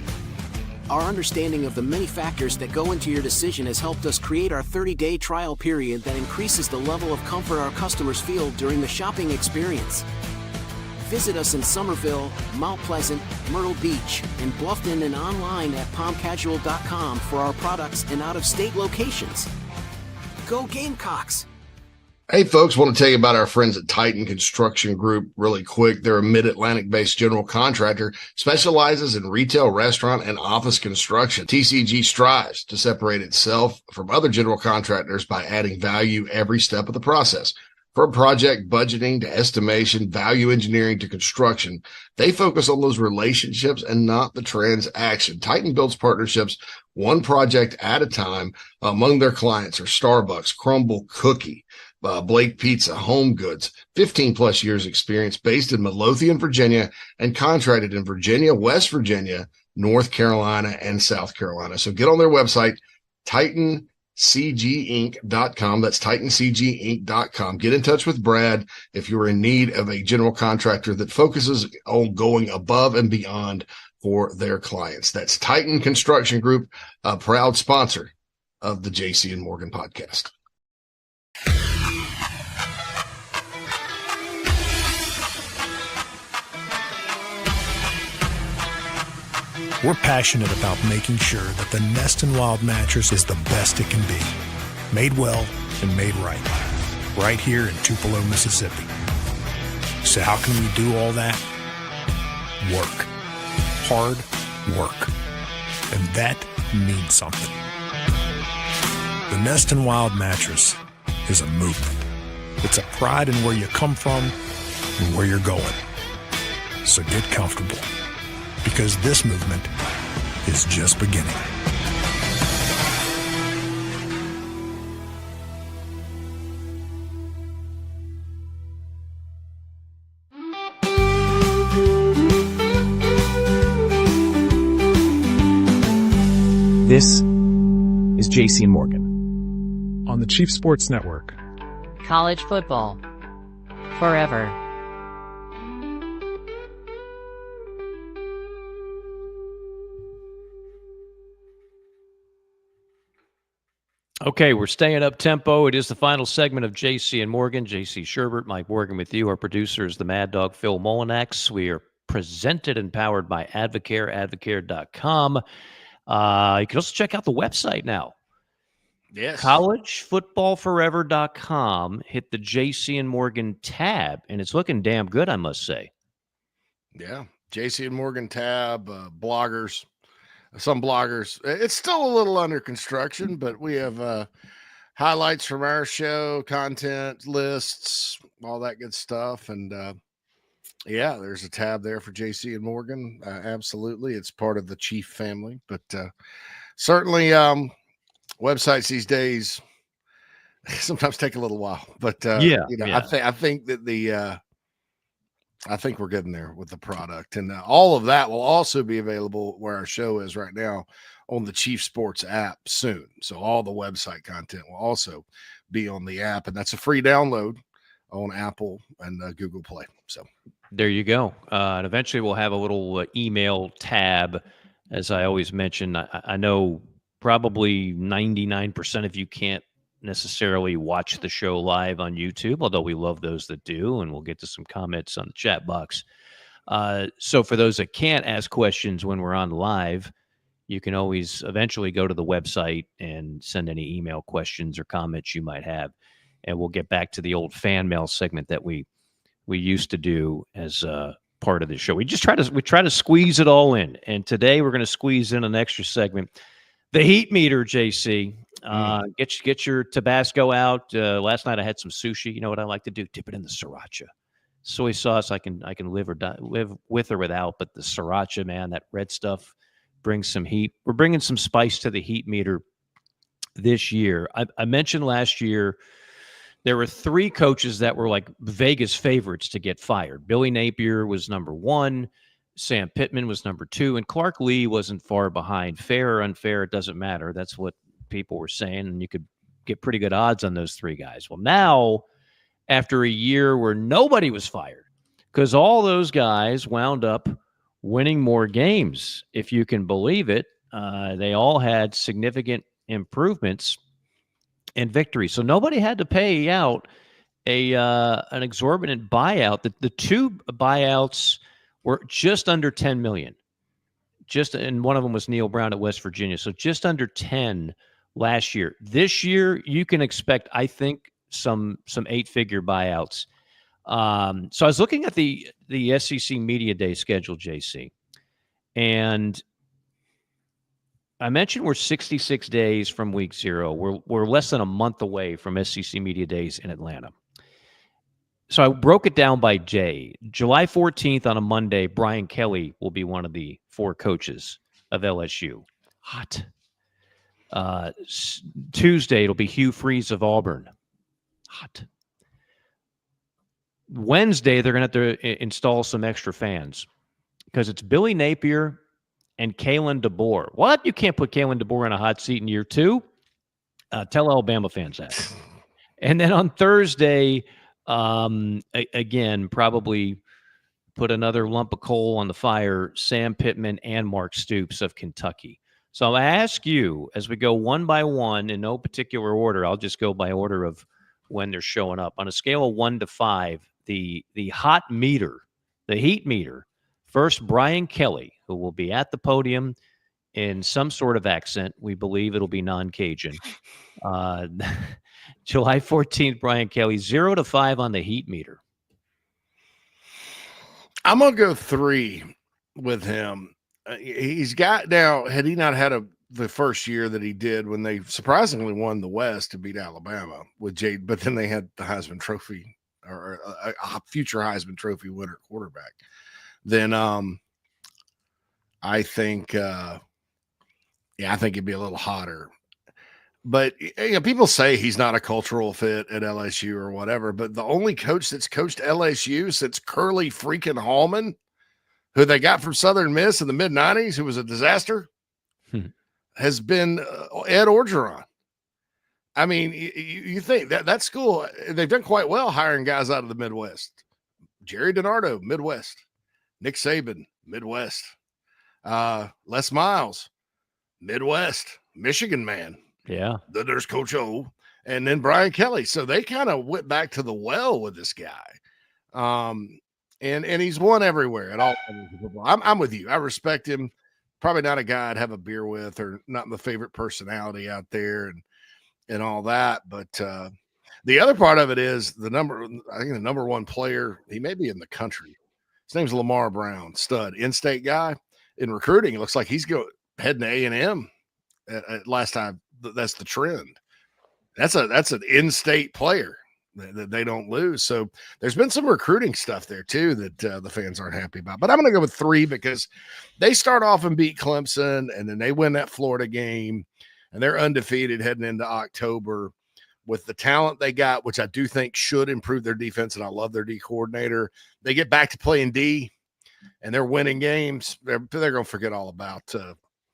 Our understanding of the many factors that go into your decision has helped us create our 30-day trial period that increases the level of comfort our customers feel during the shopping experience. Visit us in Somerville, Mount Pleasant, Myrtle Beach, and Bluffton, and online at palmcasual.com for our products and out-of-state locations. Go Gamecocks! Hey folks, want to tell you about our friends at Titan Construction Group really quick. They're a mid-Atlantic based general contractor, specializes in retail, restaurant, and office construction. TCG strives to separate itself from other general contractors by adding value every step of the process. From project budgeting to estimation, value engineering to construction, they focus on those relationships and not the transaction. Titan builds partnerships one project at a time. Among their clients are Starbucks, Crumble Cookie, Blake Pizza, Home Goods, 15 plus years experience, based in Midlothian, Virginia, and contracted in Virginia, West Virginia, North Carolina, and South Carolina. So get on their website, TitanCGinc.com. That's TitanCGinc.com. Get in touch with Brad if you're in need of a general contractor that focuses on going above and beyond for their clients. That's Titan Construction Group, a proud sponsor of the JC and Morgan podcast. We're passionate about making sure that the Nest and Wild mattress is the best it can be. Made well and made right. Right here in Tupelo, Mississippi. So how can we do all that? Work. Hard work. And that means something. The Nest and Wild mattress is a movement. It's a pride in where you come from and where you're going. So get comfortable, because this movement is just beginning. This is JC and Morgan on the Chief Sports Network. College football forever. Okay, we're staying up tempo. It is the final segment of JC and Morgan. JC Shurburtt, Mike Morgan with you. Our producer is the Mad Dog, Phil Molinax. We are presented and powered by Advocare, advocare.com. You can also check out the website now. Yes. collegefootballforever.com. Hit the JC and Morgan tab, and it's looking damn good, I must say. Yeah. JC and Morgan tab, bloggers. Some bloggers. It's still a little under construction, but we have highlights from our show, content lists, all that good stuff. And yeah, there's a tab there for JC and Morgan. Absolutely. It's part of the Chief family, but certainly websites these days sometimes take a little while, but I think that I think we're getting there with the product, and all of that will also be available where our show is right now on the Chief Sports app soon. So all the website content will also be on the app, and that's a free download on Apple and Google Play. So there you go. And eventually we'll have a little email tab. As I always mention, I know probably 99% of you can't necessarily watch the show live on YouTube, although we love those that do, and we'll get to some comments on the chat box. So for those that can't ask questions when we're on live, you can always eventually go to the website and send any email questions or comments you might have. and we'll get back to the old fan mail segment that we used to do as part of the show. We try to squeeze it all in, and today we're going to squeeze in an extra segment, the heat meter. JC, get your Tabasco out. Last night I had some sushi. You know what I like to do? Dip it in the sriracha. Soy sauce I can live with or without, but the sriracha, man, that red stuff brings some heat. We're bringing some spice to the heat meter this year. I mentioned last year there were 3 coaches that were like Vegas favorites to get fired. Billy Napier was number 1, Sam Pittman was number 2, and Clark Lee wasn't far behind. Fair or unfair, it doesn't matter. That's what people were saying, and you could get pretty good odds on those 3 guys. Well, now, after a year where nobody was fired, because all those guys wound up winning more games, if you can believe it. They all had significant improvements and victory. So nobody had to pay out an exorbitant buyout. The 2 buyouts were just under $10 million. And one of them was Neil Brown at West Virginia. So just under 10 last year. This year, you can expect, I think, some 8-figure buyouts. So I was looking at the SEC Media Day schedule, JC, and I mentioned we're 66 days from week 0. We're less than a month away from SEC Media Days in Atlanta. So I broke it down by day. July 14th on a Monday, Brian Kelly will be one of the 4 coaches of LSU. Hot. Tuesday, it'll be Hugh Freeze of Auburn. Hot. Wednesday, they're going to have to install some extra fans because it's Billy Napier and Kalen DeBoer. What? You can't put Kalen DeBoer in a hot seat in year 2? Tell Alabama fans that. And then on Thursday, again, probably put another lump of coal on the fire, Sam Pittman and Mark Stoops of Kentucky. So I ask you, as we go one by one in no particular order, I'll just go by order of when they're showing up. On a scale of 1 to 5, the hot meter, the heat meter, first, Brian Kelly, who will be at the podium in some sort of accent. We believe it'll be non-Cajun. July 14th, Brian Kelly, 0 to 5 on the heat meter. I'm going to go 3 with him. He's got now, had he not had the first year that he did when they surprisingly won the West to beat Alabama with Jade, but then they had the Heisman Trophy or a future Heisman Trophy winner quarterback. Then I think I think it'd be a little hotter. But people say he's not a cultural fit at LSU or whatever, but the only coach that's coached LSU since Curly freaking Hallman, who they got from Southern Miss in the mid-'90s, who was a disaster, has been Ed Orgeron. I mean, you think that school, they've done quite well hiring guys out of the Midwest. Jerry DiNardo, Midwest. Nick Saban, Midwest. Les Miles, Midwest. Michigan man. Yeah. Then there's Coach O. And then Brian Kelly. So they kind of went back to the well with this guy. And he's won everywhere at all. I'm with you. I respect him. Probably not a guy I'd have a beer with, or not my favorite personality out there and all that. But the other part of it is I think the number 1 player, he may be in the country. His name's Lamar Brown, stud, in-state guy. In recruiting, it looks like he's heading to A&M at last time. That's the trend. That's an in-state player that they don't lose. So there's been some recruiting stuff there too that the fans aren't happy about. But I'm going to go with 3 because they start off and beat Clemson, and then they win that Florida game, and they're undefeated heading into October with the talent they got, which I do think should improve their defense, and I love their D coordinator. They get back to playing D, and they're winning games. They're going to forget all about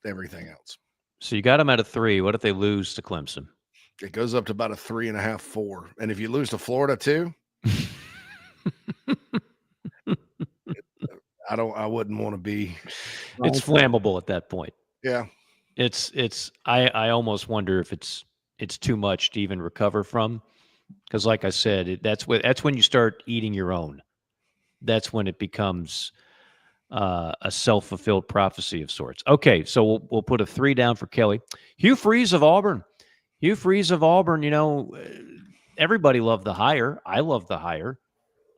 everything else. So you got them at a 3. What if they lose to Clemson? It goes up to about a 3.5, 4. And if you lose to Florida too, I wouldn't want to be. It's flammable at that point. Yeah. I almost wonder if it's too much to even recover from. Because like I said, that's when you start eating your own. That's when it becomes a self-fulfilled prophecy of sorts. Okay, so we'll put a 3 down for Kelly. Hugh Freeze of Auburn. everybody loved the hire. I love the hire.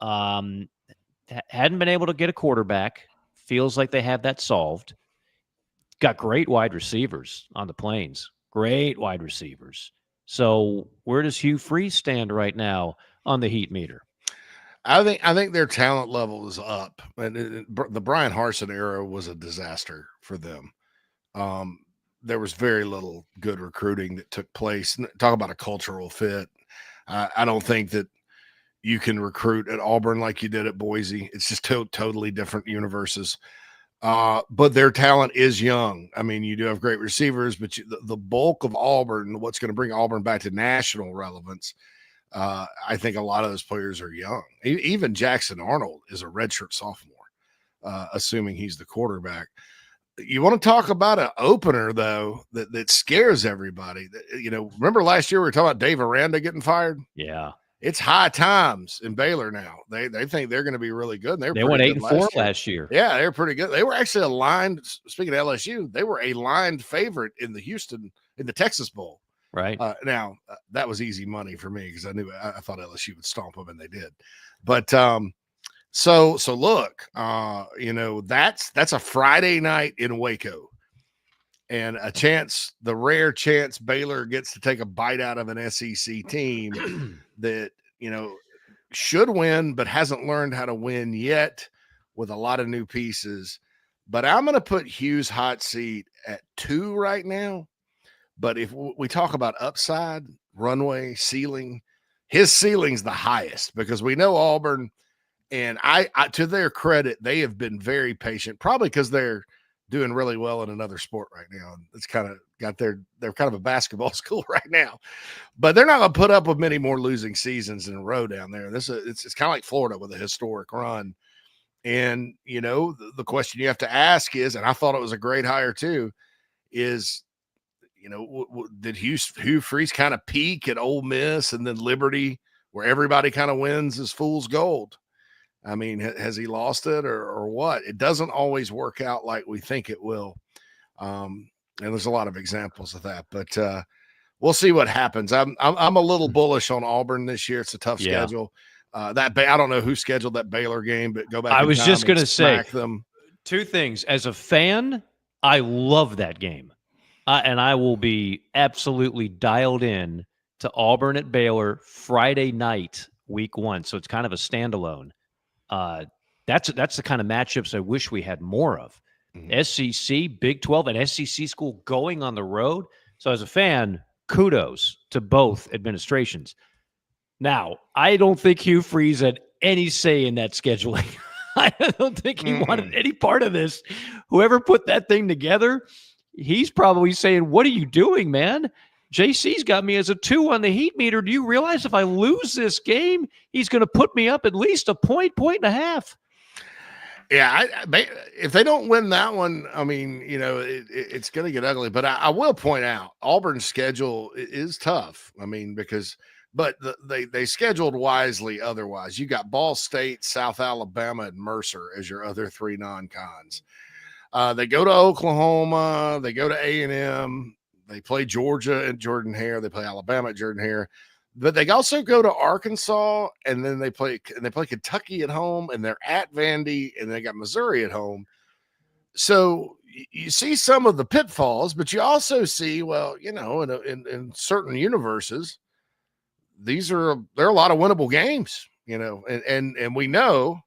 Hadn't been able to get a quarterback. Feels like they have that solved. Got great wide receivers on the Plains. Great wide receivers. So where does Hugh Freeze stand right now on the heat meter? I think their talent level is up, and the Brian Harsin era was a disaster for them. There was very little good recruiting that took place. Talk about a cultural fit. I don't think that you can recruit at Auburn like you did at Boise. It's just totally different universes. But their talent is young. I mean, you do have great receivers, but the bulk of Auburn, what's going to bring Auburn back to national relevance, I think a lot of those players are young. Even Jackson Arnold is a redshirt sophomore, assuming he's the quarterback. You want to talk about an opener, though, that scares everybody. Remember last year we were talking about Dave Aranda getting fired? Yeah. It's high times in Baylor now. They think they're going to be really good. And they went 8-4 last year. Yeah, they were pretty good. They were actually aligned. Speaking of LSU, they were a lined favorite in the Texas Bowl. Right. Now that was easy money for me because I thought LSU would stomp them, and they did. But so look, that's a Friday night in Waco, and the rare chance Baylor gets to take a bite out of an SEC team that should win but hasn't learned how to win yet, with a lot of new pieces. But I'm going to put Hugh's hot seat at 2 right now. But if we talk about upside, runway, ceiling, his ceiling's the highest, because we know Auburn, and I to their credit, they have been very patient, probably because they're doing really well in another sport right now. It's kind of they're kind of a basketball school right now, but they're not going to put up with many more losing seasons in a row down there. It's kind of like Florida with a historic run. And, the question you have to ask is, and I thought it was a great hire too, is, did Hugh Freeze kind of peak at Ole Miss and then Liberty, where everybody kind of wins is fool's gold? I mean, has he lost it or what? It doesn't always work out like we think it will. And there's a lot of examples of that, but we'll see what happens. I'm a little bullish on Auburn this year. It's a tough schedule. I don't know who scheduled that Baylor game, but go back. I was just going to say them. 2 things. As a fan, I love that game. And I will be absolutely dialed in to Auburn at Baylor Friday night, week 1. So it's kind of a standalone. That's the kind of matchups I wish we had more of. Mm-hmm. SEC, Big 12, and SEC school going on the road. So as a fan, kudos to both administrations. Now, I don't think Hugh Freeze had any say in that scheduling. I don't think he wanted any part of this. Whoever put that thing together, he's probably saying, what are you doing, man? JC's got me as a 2 on the heat meter. Do you realize if I lose this game, he's going to put me up at least a point and a half? Yeah, if they don't win that one, I mean, it's going to get ugly. But I will point out, Auburn's schedule is tough. I mean, but they scheduled wisely otherwise. You got Ball State, South Alabama, and Mercer as your other 3 non-cons. They go to Oklahoma. They go to A&M. They play Georgia at Jordan-Hare. They play Alabama at Jordan-Hare. But they also go to Arkansas, and then they play Kentucky at home, and they're at Vandy, and they got Missouri at home. So you see some of the pitfalls, but you also see, well, in certain universes, there are a lot of winnable games, and we know.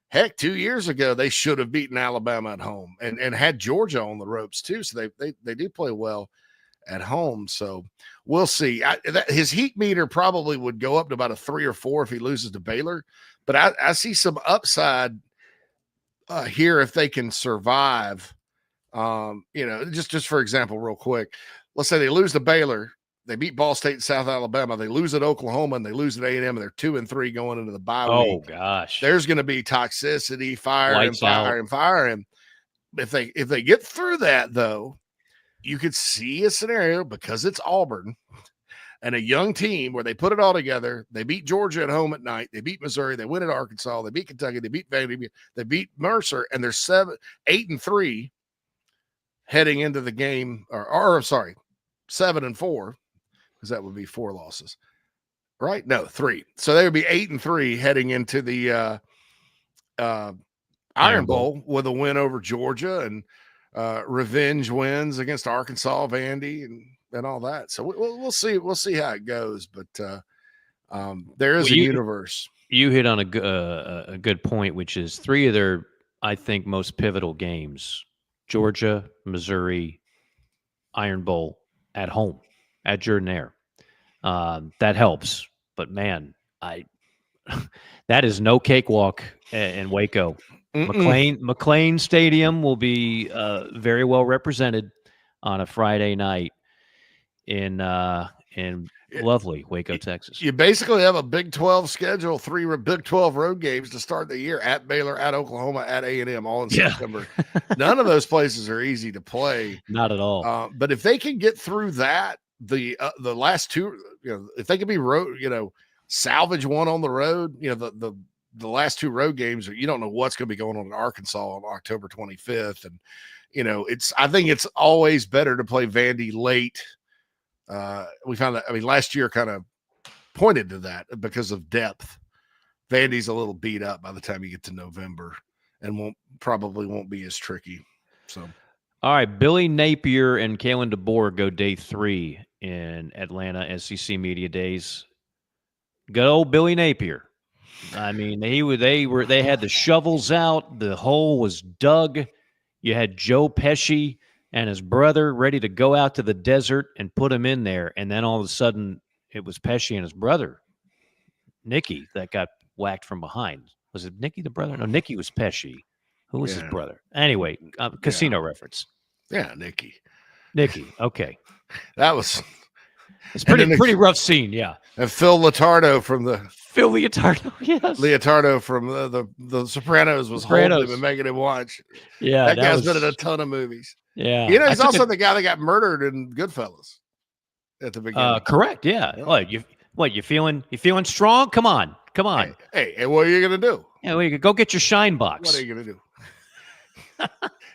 Heck, 2 years ago, they should have beaten Alabama at home and had Georgia on the ropes too. So they do play well at home. So we'll see. His heat meter probably would go up to about a 3 or 4 if he loses to Baylor. But I see some upside here if they can survive. Just for example, real quick, let's say they lose to Baylor. They beat Ball State and South Alabama. They lose at Oklahoma and they lose at A&M, and they're 2-3 going into the bye week. Oh gosh, there's going to be toxicity, fire him. If they get through that, though, you could see a scenario, because it's Auburn and a young team, where they put it all together. They beat Georgia at home at night. They beat Missouri. They win at Arkansas. They beat Kentucky. They beat Vandy. They beat Mercer, and they're 8-3 heading into the game. 7-4. Because that would be 4 losses. right? No, 3. So they would be 8-3 heading into the Iron Bowl with a win over Georgia and revenge wins against Arkansas, Vandy, and all that. So we'll see. We'll see how it goes. But there is a universe. You hit on a good point, which is 3 of their, I think, most pivotal games: Georgia, Missouri, Iron Bowl at home at Jordan-Hare. That helps. But man, that is no cakewalk in Waco. McLean Stadium will be very well represented on a Friday night in lovely Waco, Texas. You basically have a Big 12 schedule, 3 Big 12 road games to start the year: at Baylor, at Oklahoma, at A&M, all in September. None of those places are easy to play. Not at all. But if they can get through that, the last 2, if they can be salvage one on the road, the last 2 road games, you don't know what's going to be going on in Arkansas on October 25th. And, I think it's always better to play Vandy late. We found that, last year kind of pointed to that because of depth. Vandy's a little beat up by the time you get to November and probably won't be as tricky. So, all right, Billy Napier and Kalen DeBoer go day 3 in Atlanta SEC Media Days. Good old Billy Napier. They had the shovels out. The hole was dug. You had Joe Pesci and his brother ready to go out to the desert and put him in there. And then all of a sudden it was Pesci and his brother, Nicky, that got whacked from behind. Was it Nicky the brother? No, Nicky was Pesci. Who was his brother? Anyway, casino reference. Yeah, Nicky. Okay. That was... It's pretty rough scene, yeah. And Phil Leotardo from the... Phil Leotardo, yes. Leotardo from the Sopranos was holding him and making him watch. Yeah. That guy's been in a ton of movies. Yeah. He's also the guy that got murdered in Goodfellas at the beginning. Correct, yeah. You feeling strong? Come on. Hey, what are you going to do? Yeah, well, you go get your shine box. What are you going to do?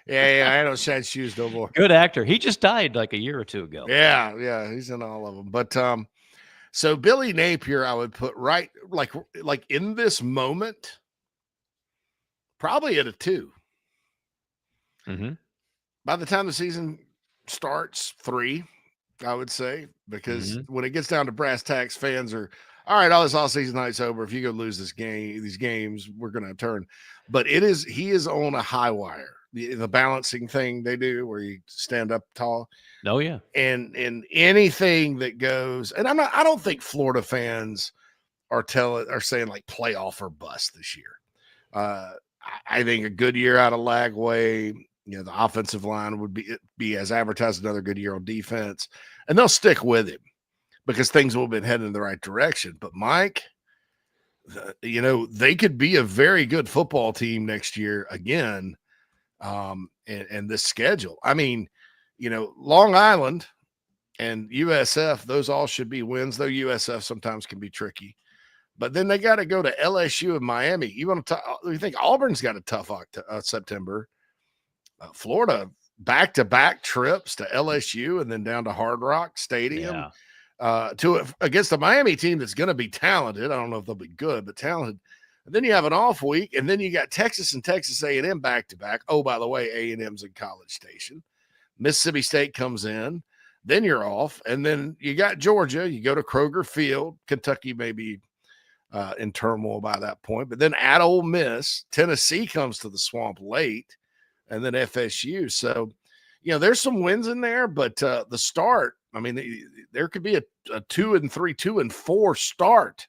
Yeah, I don't shine shoes no more. Good actor. He just died like a year or 2 ago. Yeah, he's in all of them. But so Billy Napier, I would put right like in this moment, probably at a 2. Mm-hmm. By the time the season starts, 3, I would say, because when it gets down to brass tacks, fans are all right. All this all season night's over. If you go lose these games, we're going to turn. But he is on a high wire. The balancing thing they do where you stand up tall. Oh yeah. And anything that goes, and I don't think Florida fans are saying like playoff or bust this year. I think a good year out of Lagway, the offensive line would be as advertised, another good year on defense, and they'll stick with him because things will have been heading in the right direction. But Mike, they could be a very good football team next year again. And this schedule, Long Island and USF, those all should be wins, though USF sometimes can be tricky. But then they got to go to LSU and Miami. You think Auburn's got a tough September? Florida back-to-back trips to LSU and then down to Hard Rock Stadium against a Miami team that's going to be talented. I don't know if they'll be good, but talented. And then you have an off week, and then you got Texas and Texas A&M back-to-back. Oh, by the way, A&M's in College Station. Mississippi State comes in. Then you're off. And then you got Georgia. You go to Kroger Field. Kentucky may be in turmoil by that point. But then at Ole Miss, Tennessee comes to the Swamp late, and then FSU. So, there's some wins in there. But the start, there could be a 2-3, 2-4 start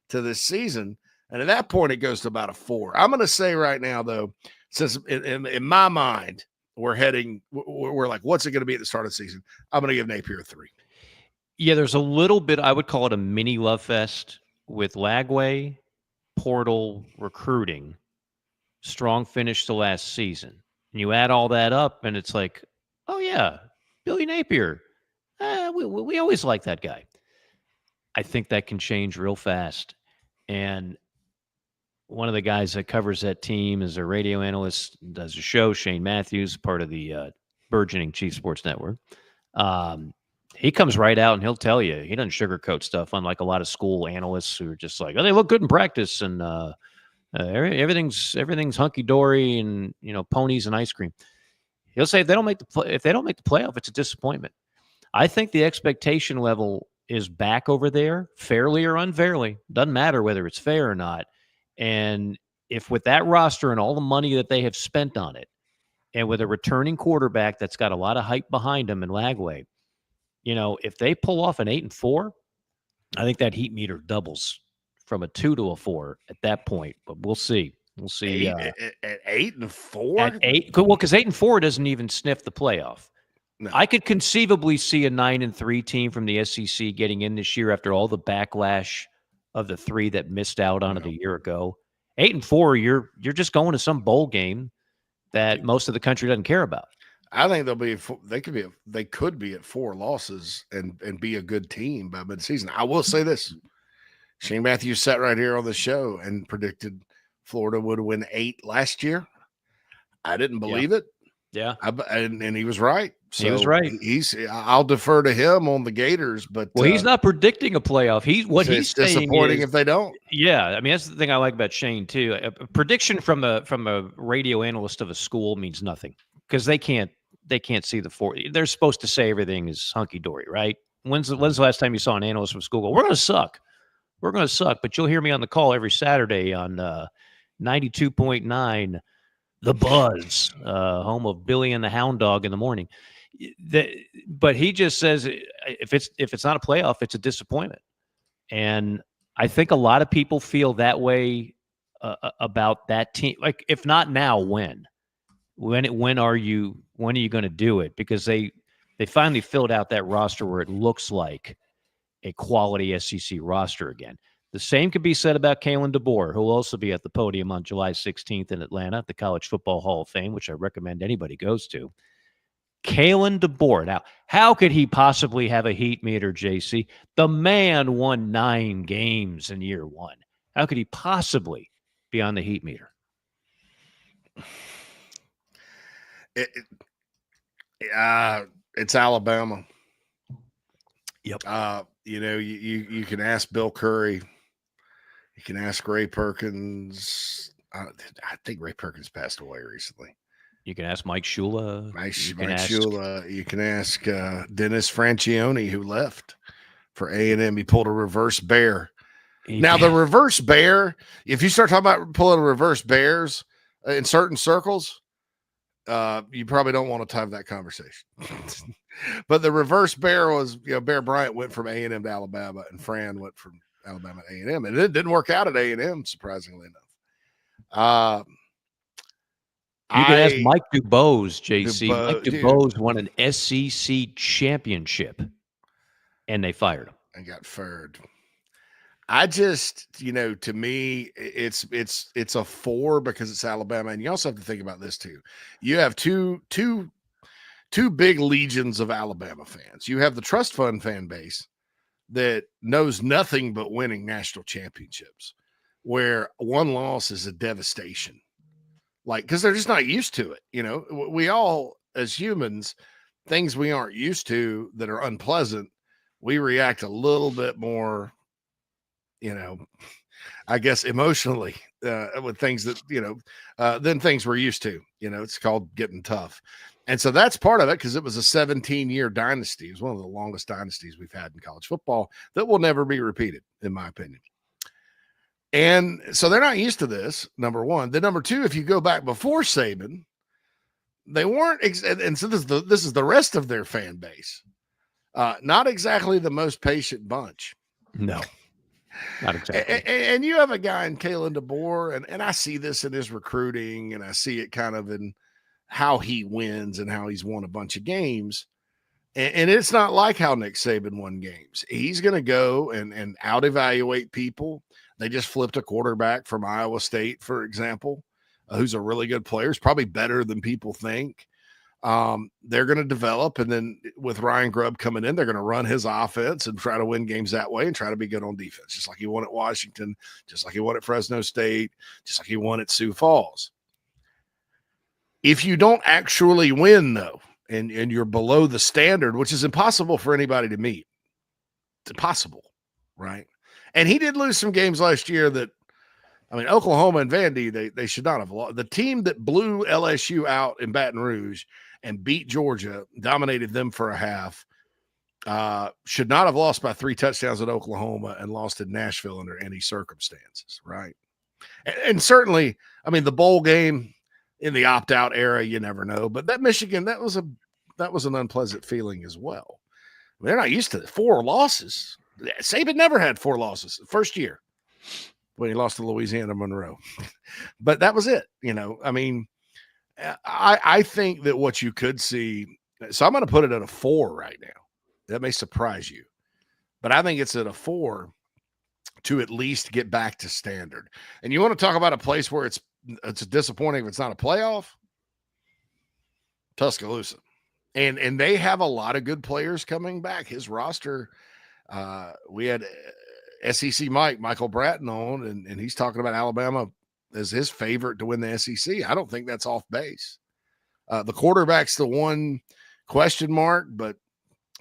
to this season. And at that point, it goes to about a 4. I'm going to say right now, though, since in my mind, we're like, what's it going to be at the start of the season? I'm going to give Napier a 3. Yeah, there's a little bit, I would call it a mini love fest with Lagway, portal recruiting, strong finish to last season. And you add all that up, and it's like, oh, yeah, Billy Napier. We always like that guy. I think that can change real fast. And one of the guys that covers that team is a radio analyst, does a show, Shane Matthews, part of the burgeoning Chief Sports Network. He comes right out and he'll tell you. He doesn't sugarcoat stuff, unlike a lot of school analysts who are just like, "Oh, they look good in practice, and everything's hunky dory, and ponies and ice cream." He'll say if they don't make the playoff, it's a disappointment. I think the expectation level is back over there, fairly or unfairly. Doesn't matter whether it's fair or not. And if with that roster and all the money that they have spent on it, and with a returning quarterback that's got a lot of hype behind him in Lagway, if they pull off an 8-4, I think that heat meter doubles from a 2 to a 4 at that point. But we'll see. We'll see. At 8-4? At 8, well, because 8-4 doesn't even sniff the playoff. No. I could conceivably see a 9-3 team from the SEC getting in this year after all the backlash of the 3 that missed out on it a year ago. 8-4, you're just going to some bowl game that most of the country doesn't care about. I think they could be at 4 losses and be a good team by midseason. I will say this: Shane Matthews sat right here on the show and predicted Florida would win 8 last year. I didn't believe it. Yeah, and he was right. So he was right. I'll defer to him on the Gators, but he's not predicting a playoff. He's disappointing if they don't. Yeah, I mean that's the thing I like about Shane too. A prediction from a radio analyst of a school means nothing because they can't see the 4. They're supposed to say everything is hunky dory, right? When's the last time you saw an analyst from school go, "We're going to suck. We're going to suck," but you'll hear me on the call every Saturday on 92.9. The Buzz, home of Billy and the Hound Dog in the morning. But he just says if it's not a playoff, it's a disappointment. And I think a lot of people feel that way about that team. Like, if not now, when? When are you going to do it? Because they finally filled out that roster where it looks like a quality SEC roster again. The same could be said about Kalen DeBoer, who will also be at the podium on July 16th in Atlanta at the College Football Hall of Fame, which I recommend anybody goes to. Kalen DeBoer. Now, how could he possibly have a heat meter, JC? The man won 9 games in year 1. How could he possibly be on the heat meter? It's Alabama. Yep. You can ask Bill Curry. You can ask Ray Perkins. I think Ray Perkins passed away recently. You can ask Mike Shula. Shula. You can ask Dennis Franchione, who left for A&M. He pulled a reverse bear. The reverse bear, if you start talking about pulling reverse bears in certain circles, you probably don't want to have that conversation. But the reverse bear was, Bear Bryant went from A&M to Alabama, and Fran went from Alabama to A&M, and it didn't work out at A&M, surprisingly enough. You can ask Mike DuBose, JC. Mike DuBose won an SEC championship, and they fired him. And got fired. I just, to me, it's a 4 because it's Alabama, and you also have to think about this too. You have two big legions of Alabama fans. You have the trust fund fan base that knows nothing but winning national championships, where one loss is a devastation. Because they're just not used to it. We all, as humans, things we aren't used to that are unpleasant, we react a little bit more, I guess emotionally with things that, than things we're used to. It's called getting tough. And so that's part of it, because it was a 17-year dynasty. It was one of the longest dynasties we've had in college football that will never be repeated, in my opinion. And so they're not used to this, number one. Then number two, if you go back before Saban, they weren't, and so this is the rest of their fan base. Not exactly the most patient bunch. No, not exactly. And you have a guy in Kalen DeBoer, and I see this in his recruiting, and I see it kind of in how he wins and how he's won a bunch of games. And it's not like how Nick Saban won games. He's going to go and out-evaluate people. They just flipped a quarterback from Iowa State, for example, who's a really good player. He's probably better than people think. They're going to develop, and then with Ryan Grubb coming in, they're going to run his offense and try to win games that way and try to be good on defense, just like he won at Washington, just like he won at Fresno State, just like he won at Sioux Falls. If you don't actually win, though, and you're below the standard, which is impossible for anybody to meet. It's impossible, right? And he did lose some games last year that, I mean, Oklahoma and Vandy, they should not have lost. The team that blew LSU out in Baton Rouge and beat Georgia, dominated them for a half, should not have lost by 3 touchdowns at Oklahoma and lost in Nashville under any circumstances, right? And certainly, I mean, the bowl game in the opt-out era, you never know. But that Michigan, that was an unpleasant feeling as well. They're not used to 4 losses. Saban never had 4 losses first year when he lost to Louisiana Monroe. But that was it. I mean, I think that what you could see, so I'm going to put it at a 4 right now. That may surprise you, but I think it's at a 4 to at least get back to standard. And you want to talk about a place where it's disappointing if it's not a playoff? Tuscaloosa. And they have a lot of good players coming back. His roster, we had SEC Michael Bratton on, and he's talking about Alabama as his favorite to win the SEC. I don't think that's off base. The quarterback's the one question mark, but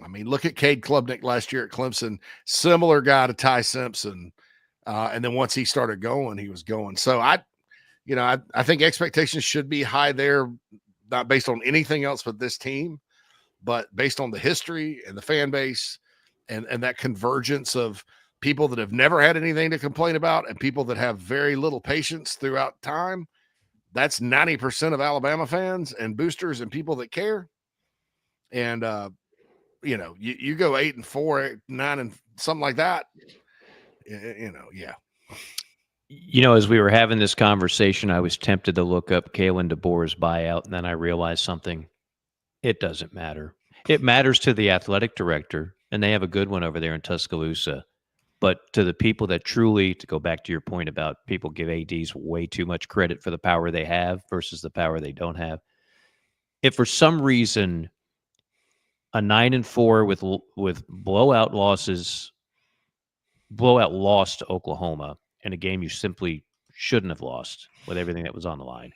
I mean, look at Cade Klubnik last year at Clemson, similar guy to Ty Simpson. And then once he started going, he was going. So I think expectations should be high there, not based on anything else but this team, but based on the history and the fan base and that convergence of people that have never had anything to complain about and people that have very little patience throughout time. That's 90% of Alabama fans and boosters and people that care. And, you go 8-4, 9 and something like that, yeah. As we were having this conversation, I was tempted to look up Kalen DeBoer's buyout, and then I realized something. It doesn't matter. It matters to the athletic director, and they have a good one over there in Tuscaloosa. But to the people that truly, to go back to your point about people give ADs way too much credit for the power they have versus the power they don't have. If for some reason a 9-4 with blowout loss to Oklahoma in a game you simply shouldn't have lost with everything that was on the line,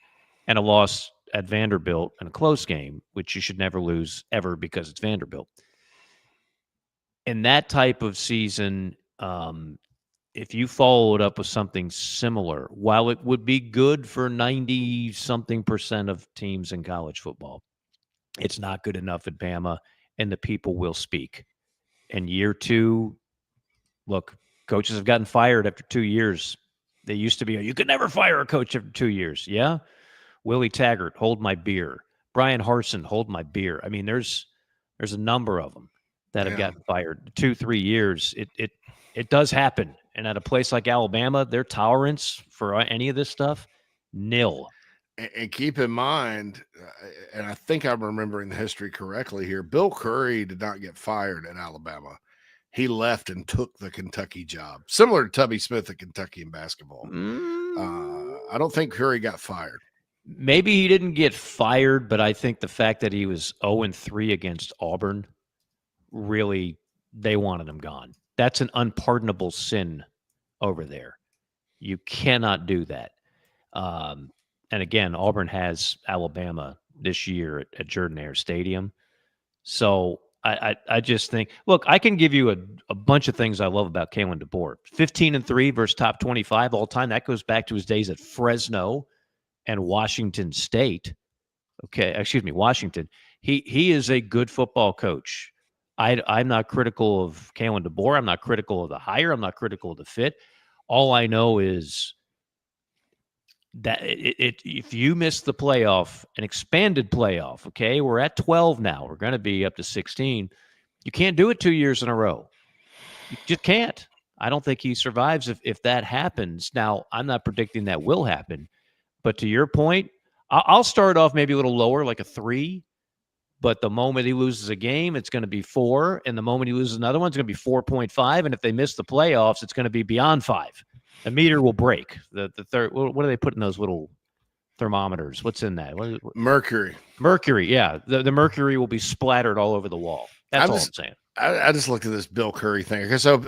and a loss at Vanderbilt in a close game, which you should never lose ever because it's Vanderbilt. In that type of season, if you followed up with something similar, while it would be good for 90-something% of teams in college football, it's not good enough at Bama, and the people will speak. In year 2, look, coaches have gotten fired after 2 years. They used to be, you could never fire a coach after 2 years. Yeah. Willie Taggart, hold my beer. Brian Harsin, hold my beer. I mean, there's a number of them that have gotten fired 2-3 years. It does happen. And at a place like Alabama, their tolerance for any of this stuff, nil. And keep in mind, and I think I'm remembering the history correctly here, Bill Curry did not get fired at Alabama. He left and took the Kentucky job, similar to Tubby Smith at Kentucky in basketball. I don't think Curry got fired. Maybe he didn't get fired, but I think the fact that he was 0-3 against Auburn, really, they wanted him gone. That's an unpardonable sin over there. You cannot do that. And again, Auburn has Alabama this year at Jordan-Hare Stadium. So I just think, look, I can give you a bunch of things I love about Kalen DeBoer. 15-3 versus top 25 all time. That goes back to his days at Fresno and Washington State. Washington. He is a good football coach. I'm not critical of Kalen DeBoer. I'm not critical of the hire. I'm not critical of the fit. All I know is that if you miss the playoff, an expanded playoff, okay, we're at 12 now. We're going to be up to 16. You can't do it 2 years in a row. You just can't. I don't think he survives if that happens. Now, I'm not predicting that will happen. But to your point, I'll start off maybe a little lower, like a 3. But the moment he loses a game, it's going to be 4. And the moment he loses another one, it's going to be 4.5. And if they miss the playoffs, it's going to be beyond 5. The meter will break. The third. What do they put in those little thermometers? What's in that? Mercury. Mercury. Yeah, the mercury will be splattered all over the wall. That's all I'm saying. I just looked at this Bill Curry thing. So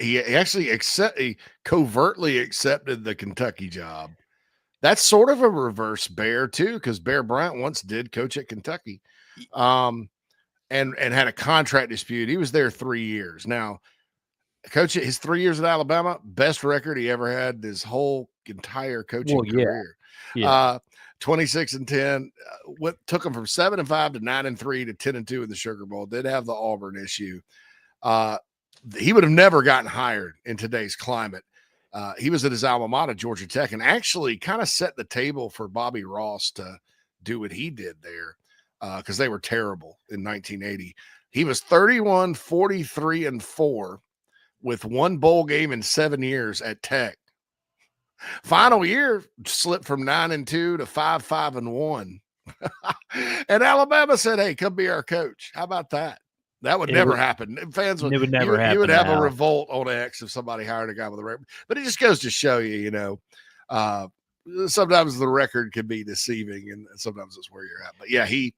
he actually he covertly accepted the Kentucky job. That's sort of a reverse Bear too, because Bear Bryant once did coach at Kentucky. and had a contract dispute. He was there 3 years. Now, coach, his 3 years at Alabama, best record he ever had his whole entire coaching career. Yeah. 26-10. What took him from 7-5 to 9-3 to 10-2 in the Sugar Bowl. Did have the Auburn issue. He would have never gotten hired in today's climate. He was at his alma mater, Georgia Tech, and actually kind of set the table for Bobby Ross to do what he did there because they were terrible in 1980. He was 31, 43, and 4 with one bowl game in 7 years at Tech. Final year slipped from 9-2 to 5-5-1. And Alabama said, "Hey, come be our coach." How about that? That would never happen. Fans would, it would never happen. You would have now. a revolt on X if somebody hired a guy with a record. But it just goes to show you, sometimes the record can be deceiving, and sometimes it's where you're at. But yeah, he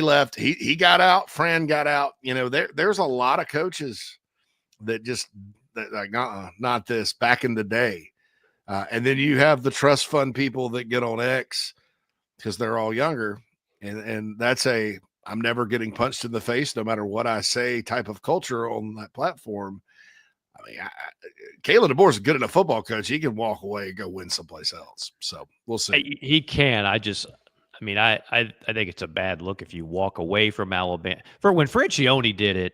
left. He got out. Fran got out. There's a lot of coaches that like, not this back in the day. And then you have the trust fund people that get on X because they're all younger. And that's I'm never getting punched in the face no matter what I say type of culture on that platform. I mean, Kalen DeBoer is a good enough football coach. He can walk away and go win someplace else. So we'll see. He can. I think it's a bad look if you walk away from Alabama. For when Francione did it,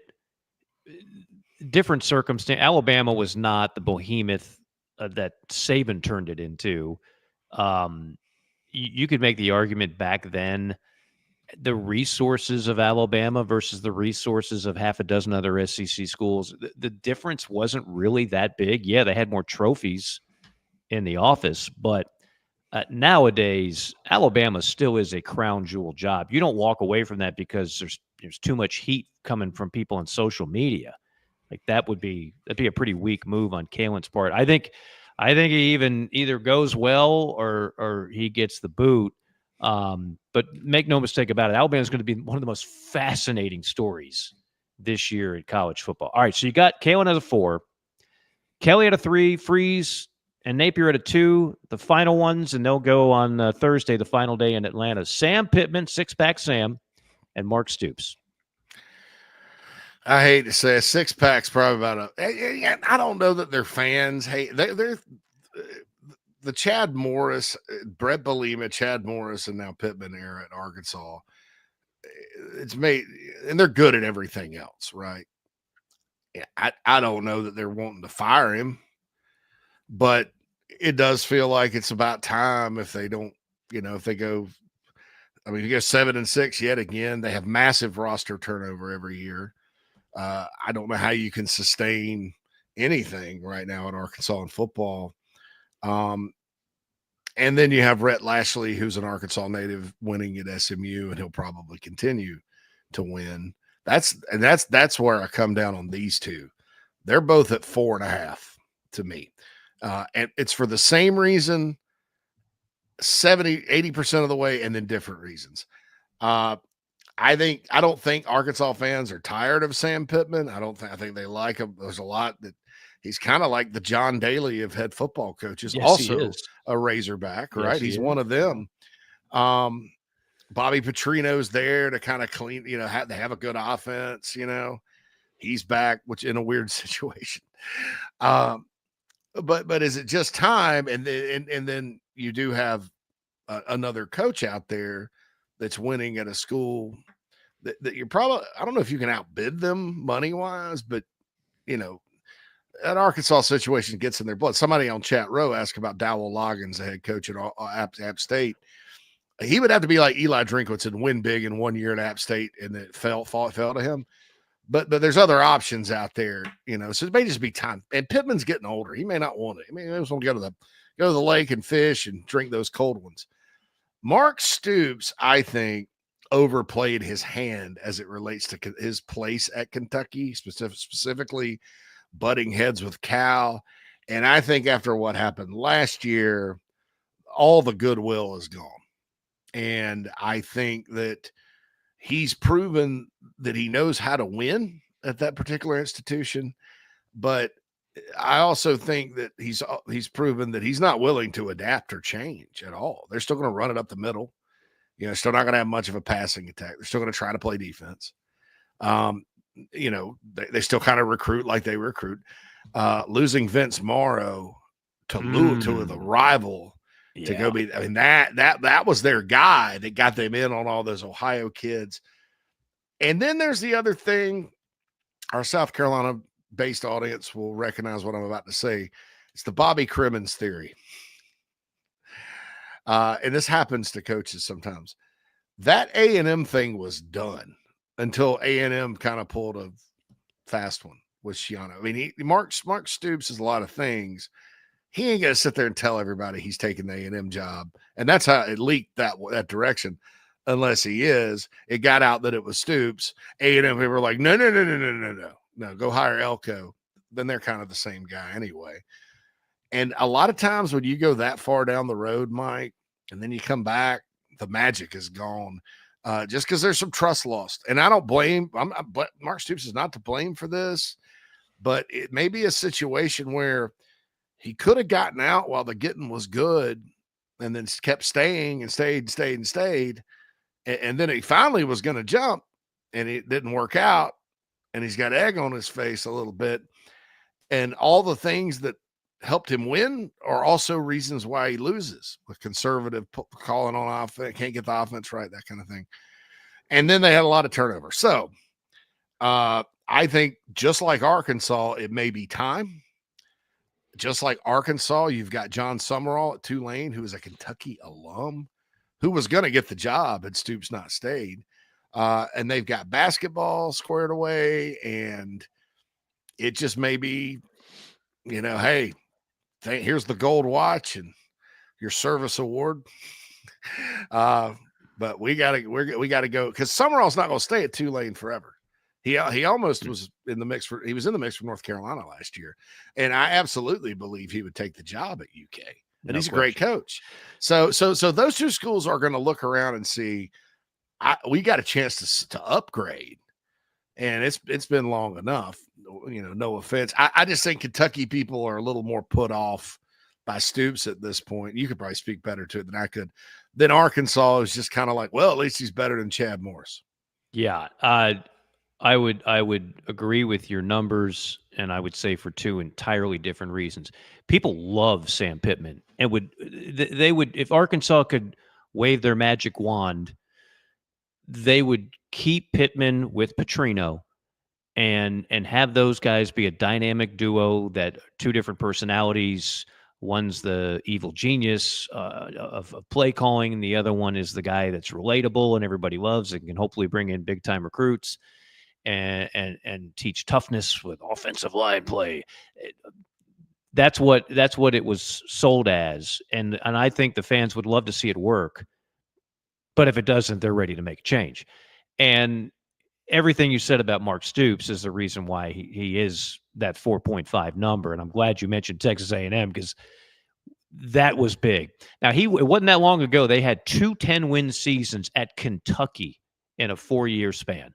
different circumstance. Alabama was not the behemoth that Saban turned it into. You could make the argument back then, the resources of Alabama versus the resources of half a dozen other SEC schools, the difference wasn't really that big. Yeah, they had more trophies in the office, but nowadays, Alabama still is a crown jewel job. You don't walk away from that because there's too much heat coming from people on social media. Like that'd be a pretty weak move on Kalen's part. I think he even either goes well or he gets the boot. But make no mistake about it, Alabama is going to be one of the most fascinating stories this year in college football. All right, so you got Kalen at a 4, Kelly at a 3, Freeze and Napier at a 2, the final ones, and they'll go on Thursday, the final day in Atlanta. Sam Pittman, six-pack Sam, and Mark Stoops. I hate to say a six-pack's probably about I don't know that they're fans. Hey, they're the Chad Morris, Brett Bielema, Chad Morris, and now Pittman era at Arkansas. It's made, and they're good at everything else, right? Yeah, I don't know that they're wanting to fire him, but it does feel like it's about time if they don't, if they go. I mean, you go 7-6 yet again. They have massive roster turnover every year. I don't know how you can sustain anything right now in Arkansas in football. And then you have Rhett Lashley, who's an Arkansas native, winning at SMU, and he'll probably continue to win. That's where I come down on these two. They're both at 4.5 to me. And it's for the same reason, 70-80% of the way, and then different reasons. I don't think Arkansas fans are tired of Sam Pittman. I think they like him. There's a lot that he's kind of like the John Daly of head football coaches. Yes, also a Razorback, right? Yes, he's one of them. Bobby Petrino's there to kind of clean, they have a good offense, he's back, which in a weird situation. But is it just time? And then you do have another coach out there that's winning at a school that you're probably, I don't know if you can outbid them money wise, but an Arkansas situation gets in their blood. Somebody on Chat Row asked about Dowell Loggins, the head coach at App State. He would have to be like Eli Drinkwitz and win big in 1 year at App State, and it fell to him. But there's other options out there, so it may just be time. And Pittman's getting older. He may not want it. He just want to go to the lake and fish and drink those cold ones. Mark Stoops, I think, overplayed his hand as it relates to his place at Kentucky, specifically butting heads with Cal. And I think after what happened last year, all the goodwill is gone. And I think that he's proven that he knows how to win at that particular institution. But I also think that he's proven that he's not willing to adapt or change at all. They're still going to run it up the middle. Still not going to have much of a passing attack. They're still going to try to play defense. They still kind of recruit like they recruit. Losing Vince Morrow to the rival to go be. I mean, that was their guy that got them in on all those Ohio kids. And then there's the other thing. Our South Carolina-based audience will recognize what I'm about to say. It's the Bobby Crimmins theory. And this happens to coaches sometimes. That A&M thing was done until A&M kind of pulled a fast one with Schiano. I mean, Mark Stoops is a lot of things. He ain't going to sit there and tell everybody he's taking the A&M job. And that's how it leaked that direction. Unless he is. It got out that it was Stoops. A&M people were like, no, go hire Elko. Then they're kind of the same guy anyway. And a lot of times when you go that far down the road, Mike, and then you come back, the magic is gone just because there's some trust lost. And I don't blame but Mark Stoops is not to blame for this, but it may be a situation where he could have gotten out while the getting was good and then kept staying and stayed. And then he finally was going to jump and it didn't work out. And he's got egg on his face a little bit. And all the things that helped him win are also reasons why he loses, with conservative calling on offense, can't get the offense right, that kind of thing. And then they had a lot of turnover. So I think just like Arkansas, it may be time. Just like Arkansas, you've got John Summerall at Tulane, who is a Kentucky alum, who was going to get the job had Stoops not stayed. And they've got basketball squared away, and it just may be, hey, here's the gold watch and your service award. But we gotta go because Summerall's not going to stay at Tulane forever. He almost was in the mix for North Carolina last year, and I absolutely believe he would take the job at UK. And he's a great coach. So those two schools are going to look around and see, we got a chance to upgrade, and it's been long enough. No offense. I just think Kentucky people are a little more put off by Stoops at this point. You could probably speak better to it than I could. Then Arkansas is just kind of like, well, at least he's better than Chad Morris. Yeah, I would agree with your numbers, and I would say for two entirely different reasons. People love Sam Pittman, and they would if Arkansas could wave their magic wand, they would keep Pittman with Petrino and have those guys be a dynamic duo that two different personalities. One's the evil genius of play calling, and the other one is the guy that's relatable and everybody loves and can hopefully bring in big time recruits and teach toughness with offensive line play. That's what it was sold as, and I think the fans would love to see it work. But if it doesn't, they're ready to make a change. And everything you said about Mark Stoops is the reason why he is that 4.5 number. And I'm glad you mentioned Texas A&M because that was big. Now, it wasn't that long ago. They had 2 10-win seasons at Kentucky in a 4-year span.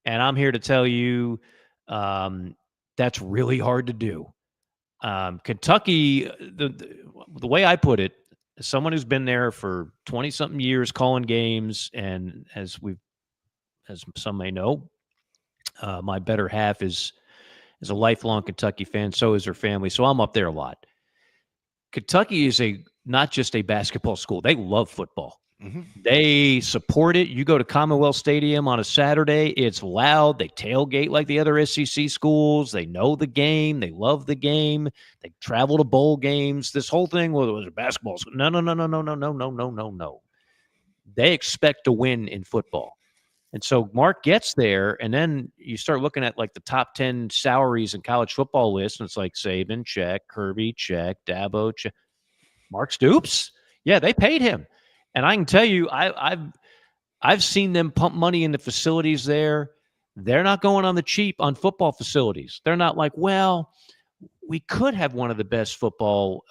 And I'm here to tell you that's really hard to do. Kentucky, the way I put it, as someone who's been there for 20-something years calling games, and as some may know, my better half is a lifelong Kentucky fan. So is her family. So I'm up there a lot. Kentucky is not just a basketball school. They love football. Mm-hmm. They support it. You go to Commonwealth Stadium on a Saturday, it's loud. They tailgate like the other SEC schools. They know the game. They love the game. They travel to bowl games. This whole thing, well, it was a basketball school. No. They expect to win in football. And so Mark gets there, and then you start looking at like the top 10 salaries in college football list, and it's like Saban, check, Kirby, check, Dabo, check. Mark Stoops? Yeah, they paid him. And I can tell you, I've seen them pump money into facilities there. They're not going on the cheap on football facilities. They're not like, well, we could have one of the best football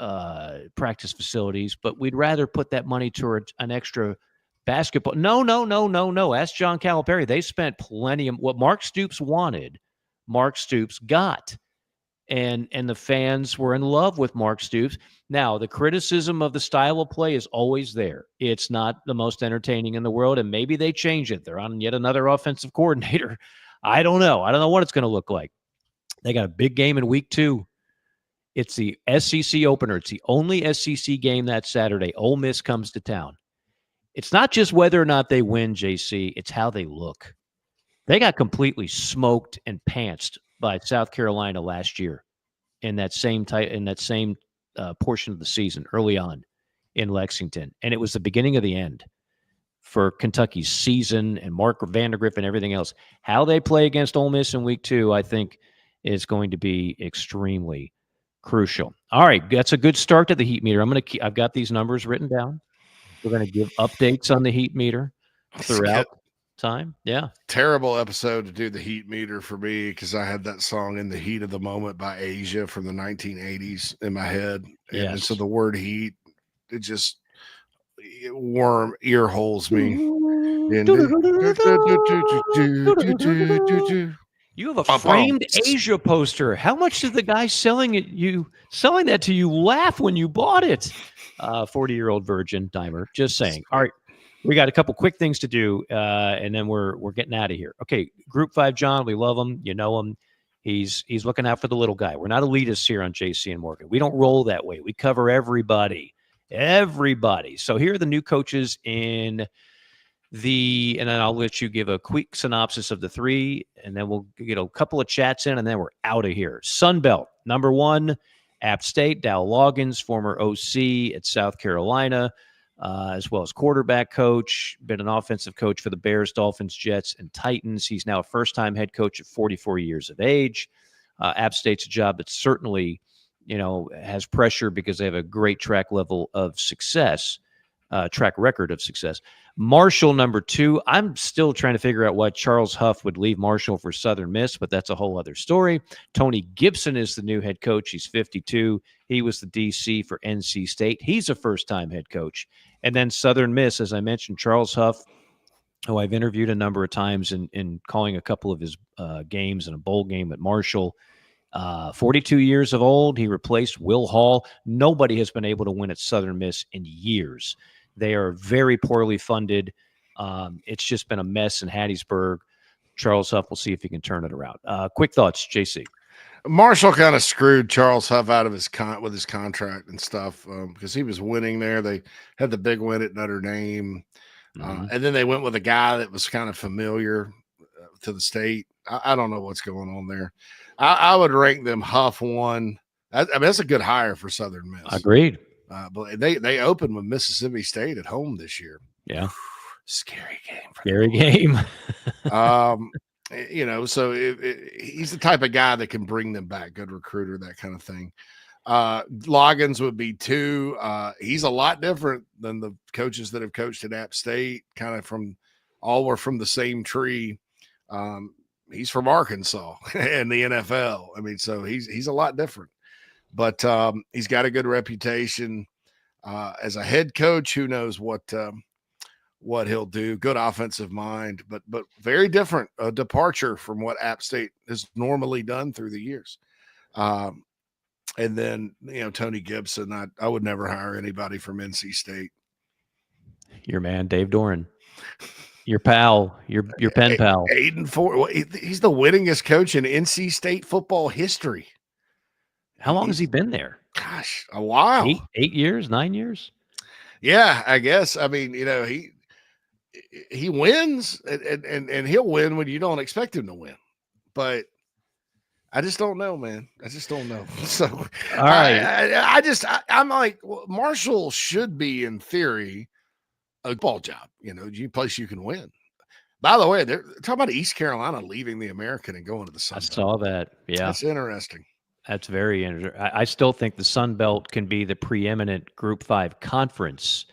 practice facilities, but we'd rather put that money toward an extra basketball. No. Ask John Calipari. They spent plenty of what Mark Stoops wanted. Mark Stoops got. and the fans were in love with Mark Stoops. Now, the criticism of the style of play is always there. It's not the most entertaining in the world, and maybe they change it. They're on yet another offensive coordinator. I don't know. I don't know what it's going to look like. They got a big game in week 2. It's the SEC opener. It's the only SEC game that Saturday. Ole Miss comes to town. It's not just whether or not they win, JC. It's how they look. They got completely smoked and pantsed by South Carolina last year in that same portion of the season early on in Lexington. And it was the beginning of the end for Kentucky's season and Mark Vandergriff and everything else. How they play against Ole Miss in week 2, I think, is going to be extremely crucial. All right, that's a good start to the heat meter. I've got these numbers written down. We're going to give updates on the heat meter throughout time. Yeah. Terrible episode to do the heat meter for me because I had that song In the Heat of the Moment by Asia from the 1980s in my head. And so the word heat, it just ear holes me. You have a framed Asia poster. How much did the guy selling that to you laugh when you bought it? 40-year-old virgin dimer. Just saying. All right, we got a couple quick things to do, and then we're getting out of here. Okay, Group 5 John, we love him. You know him. He's looking out for the little guy. We're not elitists here on JC and Morgan. We don't roll that way. We cover everybody. So here are the new coaches and then I'll let you give a quick synopsis of the 3, and then we'll get a couple of chats in, and then we're out of here. Sun Belt, number 1, App State, Dow Loggins, former OC at South Carolina, as well as quarterback coach, been an offensive coach for the Bears, Dolphins, Jets, and Titans. He's now a first-time head coach at 44 years of age. App State's a job that certainly, has pressure because they have a great track record of success. Marshall, number 2. I'm still trying to figure out why Charles Huff would leave Marshall for Southern Miss, but that's a whole other story. Tony Gibson is the new head coach. He's 52. He was the DC for NC State. He's a first-time head coach. And then Southern Miss, as I mentioned, Charles Huff, who I've interviewed a number of times in calling a couple of his games in a bowl game at Marshall. 42 years of old. He replaced Will Hall. Nobody has been able to win at Southern Miss in years. They are very poorly funded. It's just been a mess in Hattiesburg. Charles Huff, we'll see if he can turn it around. Quick thoughts, JC. Marshall kind of screwed Charles Huff out of his contract and stuff because he was winning there. They had the big win at Notre Dame. And then they went with a guy that was kind of familiar to the state. I don't know what's going on there. I would rank them Huff 1. I mean, that's a good hire for Southern Miss. Agreed. But they opened with Mississippi State at home this year. Yeah. Scary game. Scary game. So he's the type of guy that can bring them back. Good recruiter, that kind of thing. Loggins would be 2. He's a lot different than the coaches that have coached at App State, kind of all were from the same tree. He's from Arkansas and the NFL. I mean, so he's a lot different. But he's got a good reputation as a head coach. Who knows what he'll do? Good offensive mind, but very different, a departure from what App State has normally done through the years. And then Tony Gibson. I would never hire anybody from NC State. Your man, Dave Doran. Your pal, your pen pal. 8-4. Well, he's the winningest coach in NC State football history. How long has he been there? Gosh, a while. 8 years, 9 years? Yeah, I guess. I mean, he wins and he'll win when you don't expect him to win. But I just don't know, man. I just don't know. So all right. I'm like, well, Marshall should be in theory a ball job, place you can win. By the way, they're talking about East Carolina leaving the American and going to the Sun Belt. I saw that. Yeah. That's interesting. That's very interesting. I still think the Sun Belt can be the preeminent Group 5 conference.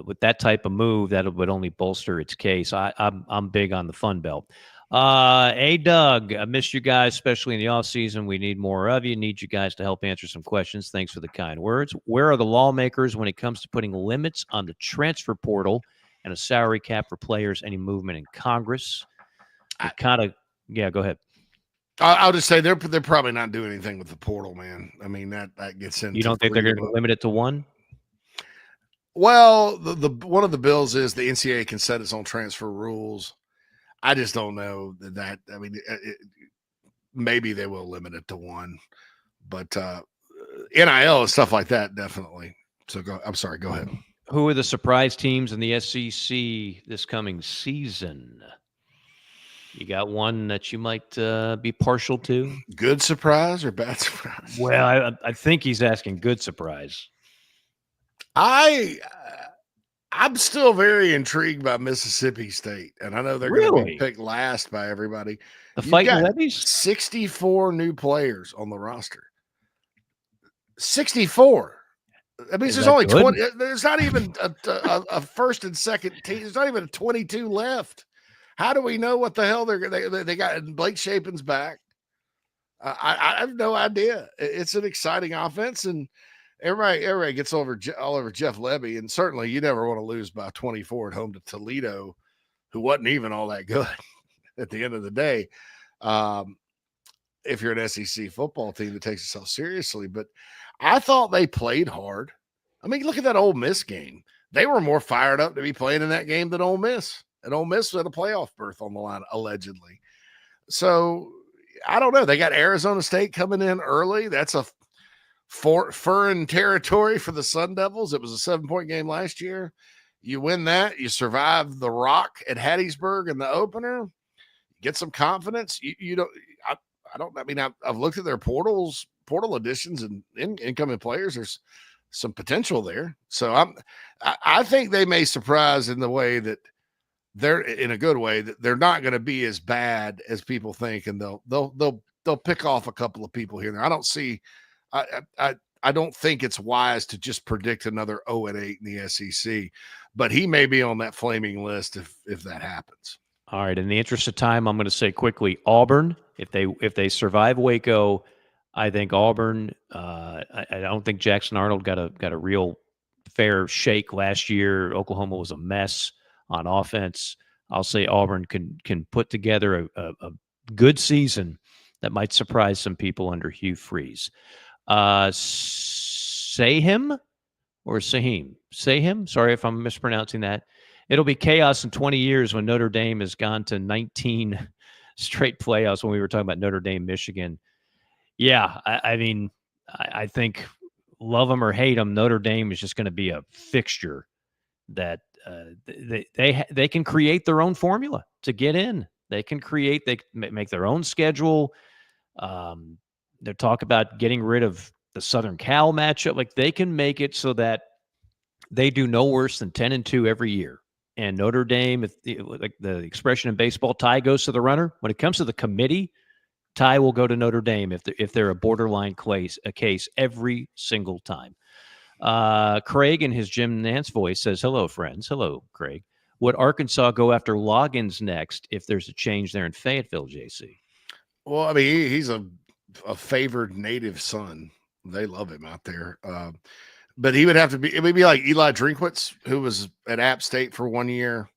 With that type of move, that would only bolster its case. I'm big on the Fun Belt. Hey, Doug, I missed you guys, especially in the offseason. We need more of you. Need you guys to help answer some questions. Thanks for the kind words. Where are the lawmakers when it comes to putting limits on the transfer portal and a salary cap for players? Any movement in Congress? Yeah, go ahead. I'll just say they're probably not doing anything with the portal, man. I mean, that gets into. You don't think they're going to limit it to one? Well, the one of the bills is the NCAA can set its own transfer rules. I just don't know that. I mean, maybe they will limit it to one, but NIL and stuff like that definitely. So I'm sorry. Go ahead. Who are the surprise teams in the SEC this coming season? You got one that you might be partial to? Good surprise or bad surprise? Well, I think he's asking good surprise. I'm still very intrigued by Mississippi State, and I know they're going to be picked last by everybody. The Fighting Levies? 64 new players on the roster. 64. That means there's only 20. There's not even a first and second team. There's not even a 22 left. How do we know what the hell they got? Blake Shapen's back. I have no idea. It's an exciting offense, and everybody gets all over Jeff Lebby, and certainly you never want to lose by 24 at home to Toledo, who wasn't even all that good at the end of the day. If you're an SEC football team that takes itself seriously, but I thought they played hard. I mean, look at that Ole Miss game. They were more fired up to be playing in that game than Ole Miss. And Ole Miss had a playoff berth on the line, allegedly. So I don't know. They got Arizona State coming in early. That's a foreign territory for the Sun Devils. It was a 7-point game last year. You win that, you survive the Rock at Hattiesburg in the opener, get some confidence. You don't. I mean, I've looked at their portal additions and incoming players. There's some potential there. So I think they may surprise in the way that they're in a good way, that they're not going to be as bad as people think, and they'll pick off a couple of people here and there. I don't see. I don't think it's wise to just predict another 0-8 in the SEC, but he may be on that flaming list if that happens. All right. In the interest of time, I'm going to say quickly, Auburn. If they survive Waco, I think Auburn. I don't think Jackson Arnold got a real fair shake last year. Oklahoma was a mess on offense. I'll say Auburn can put together a good season that might surprise some people under Hugh Freeze. Sahim or Sahim? Sahim? Sorry if I'm mispronouncing that. It'll be chaos in 20 years when Notre Dame has gone to 19 straight playoffs when we were talking about Notre Dame, Michigan. Yeah, I mean, I think love them or hate them, Notre Dame is just going to be a fixture that they can create their own formula to get in. They can make their own schedule. They talk about getting rid of the Southern Cal matchup. Like, they can make it so that they do no worse than 10-2 every year. And Notre Dame, like the expression in baseball, tie goes to the runner. When it comes to the committee, tie will go to Notre Dame if they're a borderline case every single time. Craig, in his Jim Nantz voice, says, "Hello, friends." Hello, Craig. Would Arkansas go after Loggins next if there's a change there in Fayetteville, JC? Well, I mean, he's a favored native son. They love him out there. But he would have to be, it would be like Eli Drinkwitz, who was at App State for 1 year.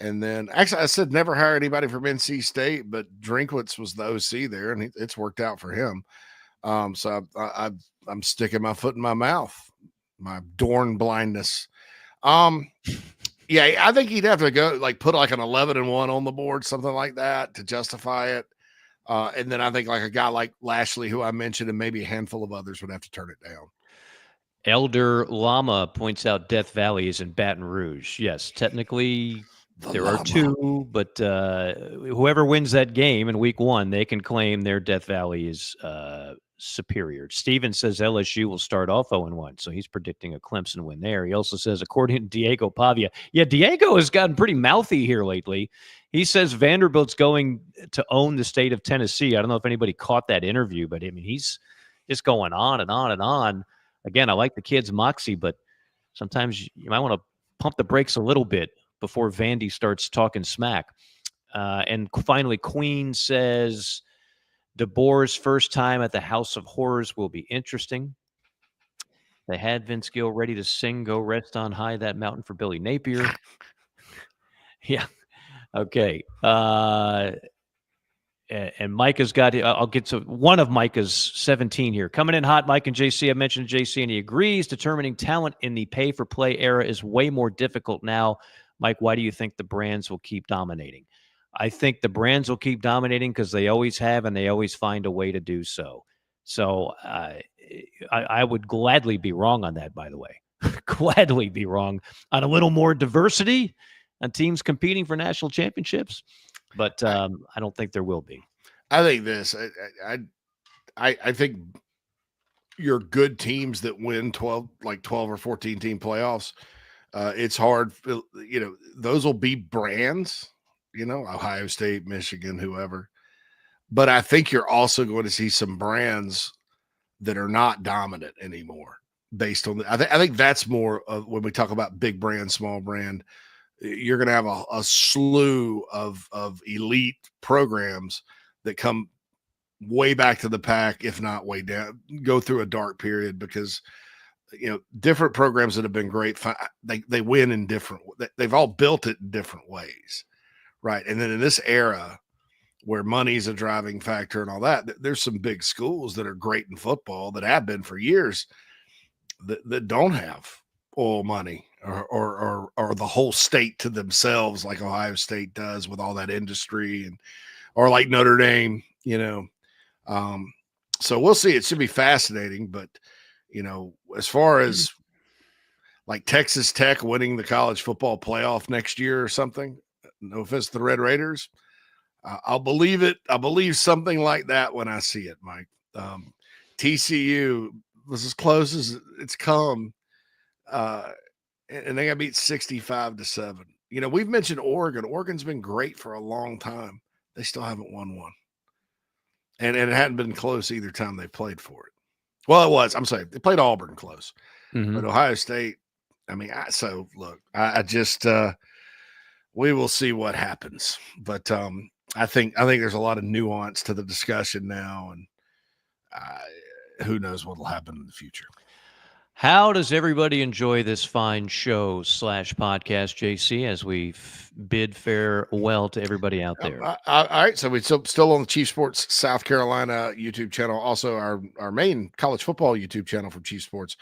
And then, actually, I said never hire anybody from NC State, but Drinkwitz was the OC there, and it's worked out for him. So I'm sticking my foot in my mouth, my Dorn blindness. Yeah, I think he'd have to go, like, put like an 11-1 on the board, something like that, to justify it. And then I think like a guy like Lashley, who I mentioned, and maybe a handful of others would have to turn it down. Elder Lama points out Death Valley is in Baton Rouge. Yes, technically there are two, but whoever wins that game in week 1, they can claim their Death Valley is superior. Steven says LSU will start off 0-1, so he's predicting a Clemson win there. He also says, according to Diego Pavia, yeah, Diego has gotten pretty mouthy here lately. He says Vanderbilt's going to own the state of Tennessee. I don't know if anybody caught that interview, but I mean, he's just going on and on and on. Again, I like the kid's moxie, but sometimes you might want to pump the brakes a little bit before Vandy starts talking smack. And finally, Queen says DeBoer's first time at the House of Horrors will be interesting. They had Vince Gill ready to sing "Go Rest on High That Mountain" for Billy Napier. Yeah. Okay. And Micah's got, I'll get to one of Micah's 17 here. Coming in hot, Mike and JC. I mentioned JC, and he agrees. Determining talent in the pay-for-play era is way more difficult now. Mike, why do you think the brands will keep dominating? I think the brands will keep dominating because they always have, and they always find a way to do so. So I would gladly be wrong on that, by the way. Gladly be wrong on a little more diversity on teams competing for national championships. But I don't think there will be. I think this. I think your good teams that win 12 or 14 team playoffs, it's hard. Those will be brands, Ohio State, Michigan, whoever. But I think you're also going to see some brands that are not dominant anymore based on I think that's more of when we talk about big brand, small brand. You're going to have a slew of elite programs that come way back to the pack, if not way down, go through a dark period because, different programs that have been great, they win in different, they've all built it in different ways. Right. And then in this era where money is a driving factor and all that, there's some big schools that are great in football that have been for years that don't have oil money or the whole state to themselves like Ohio State does with all that industry or like Notre Dame, so we'll see. It should be fascinating, but as far as like Texas Tech winning the college football playoff next year or something, no offense to the Red Raiders, I'll believe it. I believe something like that when I see it, Mike. TCU was as close as it's come. And they got beat 65-7. We've mentioned Oregon. Oregon's been great for a long time. They still haven't won one. And it hadn't been close either time they played for it. Well, it was. I'm sorry. They played Auburn close. Mm-hmm. But Ohio State, I just we will see what happens. But I think there's a lot of nuance to the discussion now, and who knows what will happen in the future. How does everybody enjoy this fine show / podcast, JC, as we bid farewell to everybody out there? All right. So we're still on the Chief Sports South Carolina YouTube channel. Also, our main college football YouTube channel from Chief Sports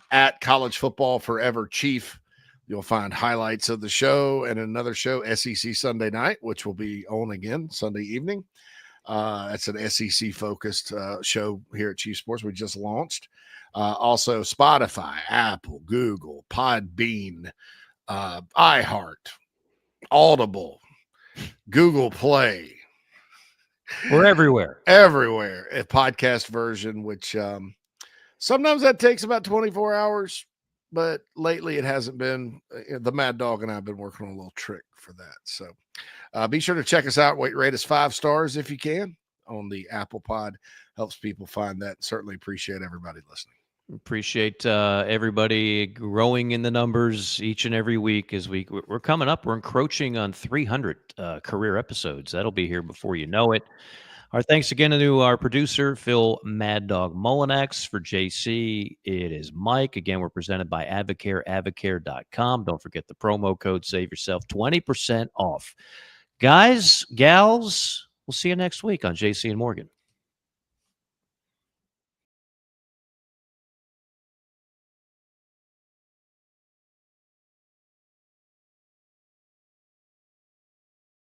at College Football Forever Chief. You'll find highlights of the show and another show, SEC Sunday Night, which will be on again Sunday evening. That's an SEC-focused show here at Chief Sports. We just launched. Also, Spotify, Apple, Google, Podbean, iHeart, Audible, Google Play. We're everywhere. Everywhere. A podcast version, which sometimes that takes about 24 hours, but lately it hasn't been. The Mad Dog and I have been working on a little trick for that. So be sure to check us out. Rate us 5 stars if you can on the Apple Pod. Helps people find that. Certainly appreciate everybody listening. Appreciate everybody growing in the numbers each and every week as we're coming up. We're encroaching on 300 career episodes. That'll be here before you know it. Our thanks again to our producer, Phil Mad Dog Molinax. For JC, it is Mike. Again, we're presented by Advocare, advocare.com. Don't forget the promo code. Save yourself 20% off. Guys, gals, we'll see you next week on JC and Morgan.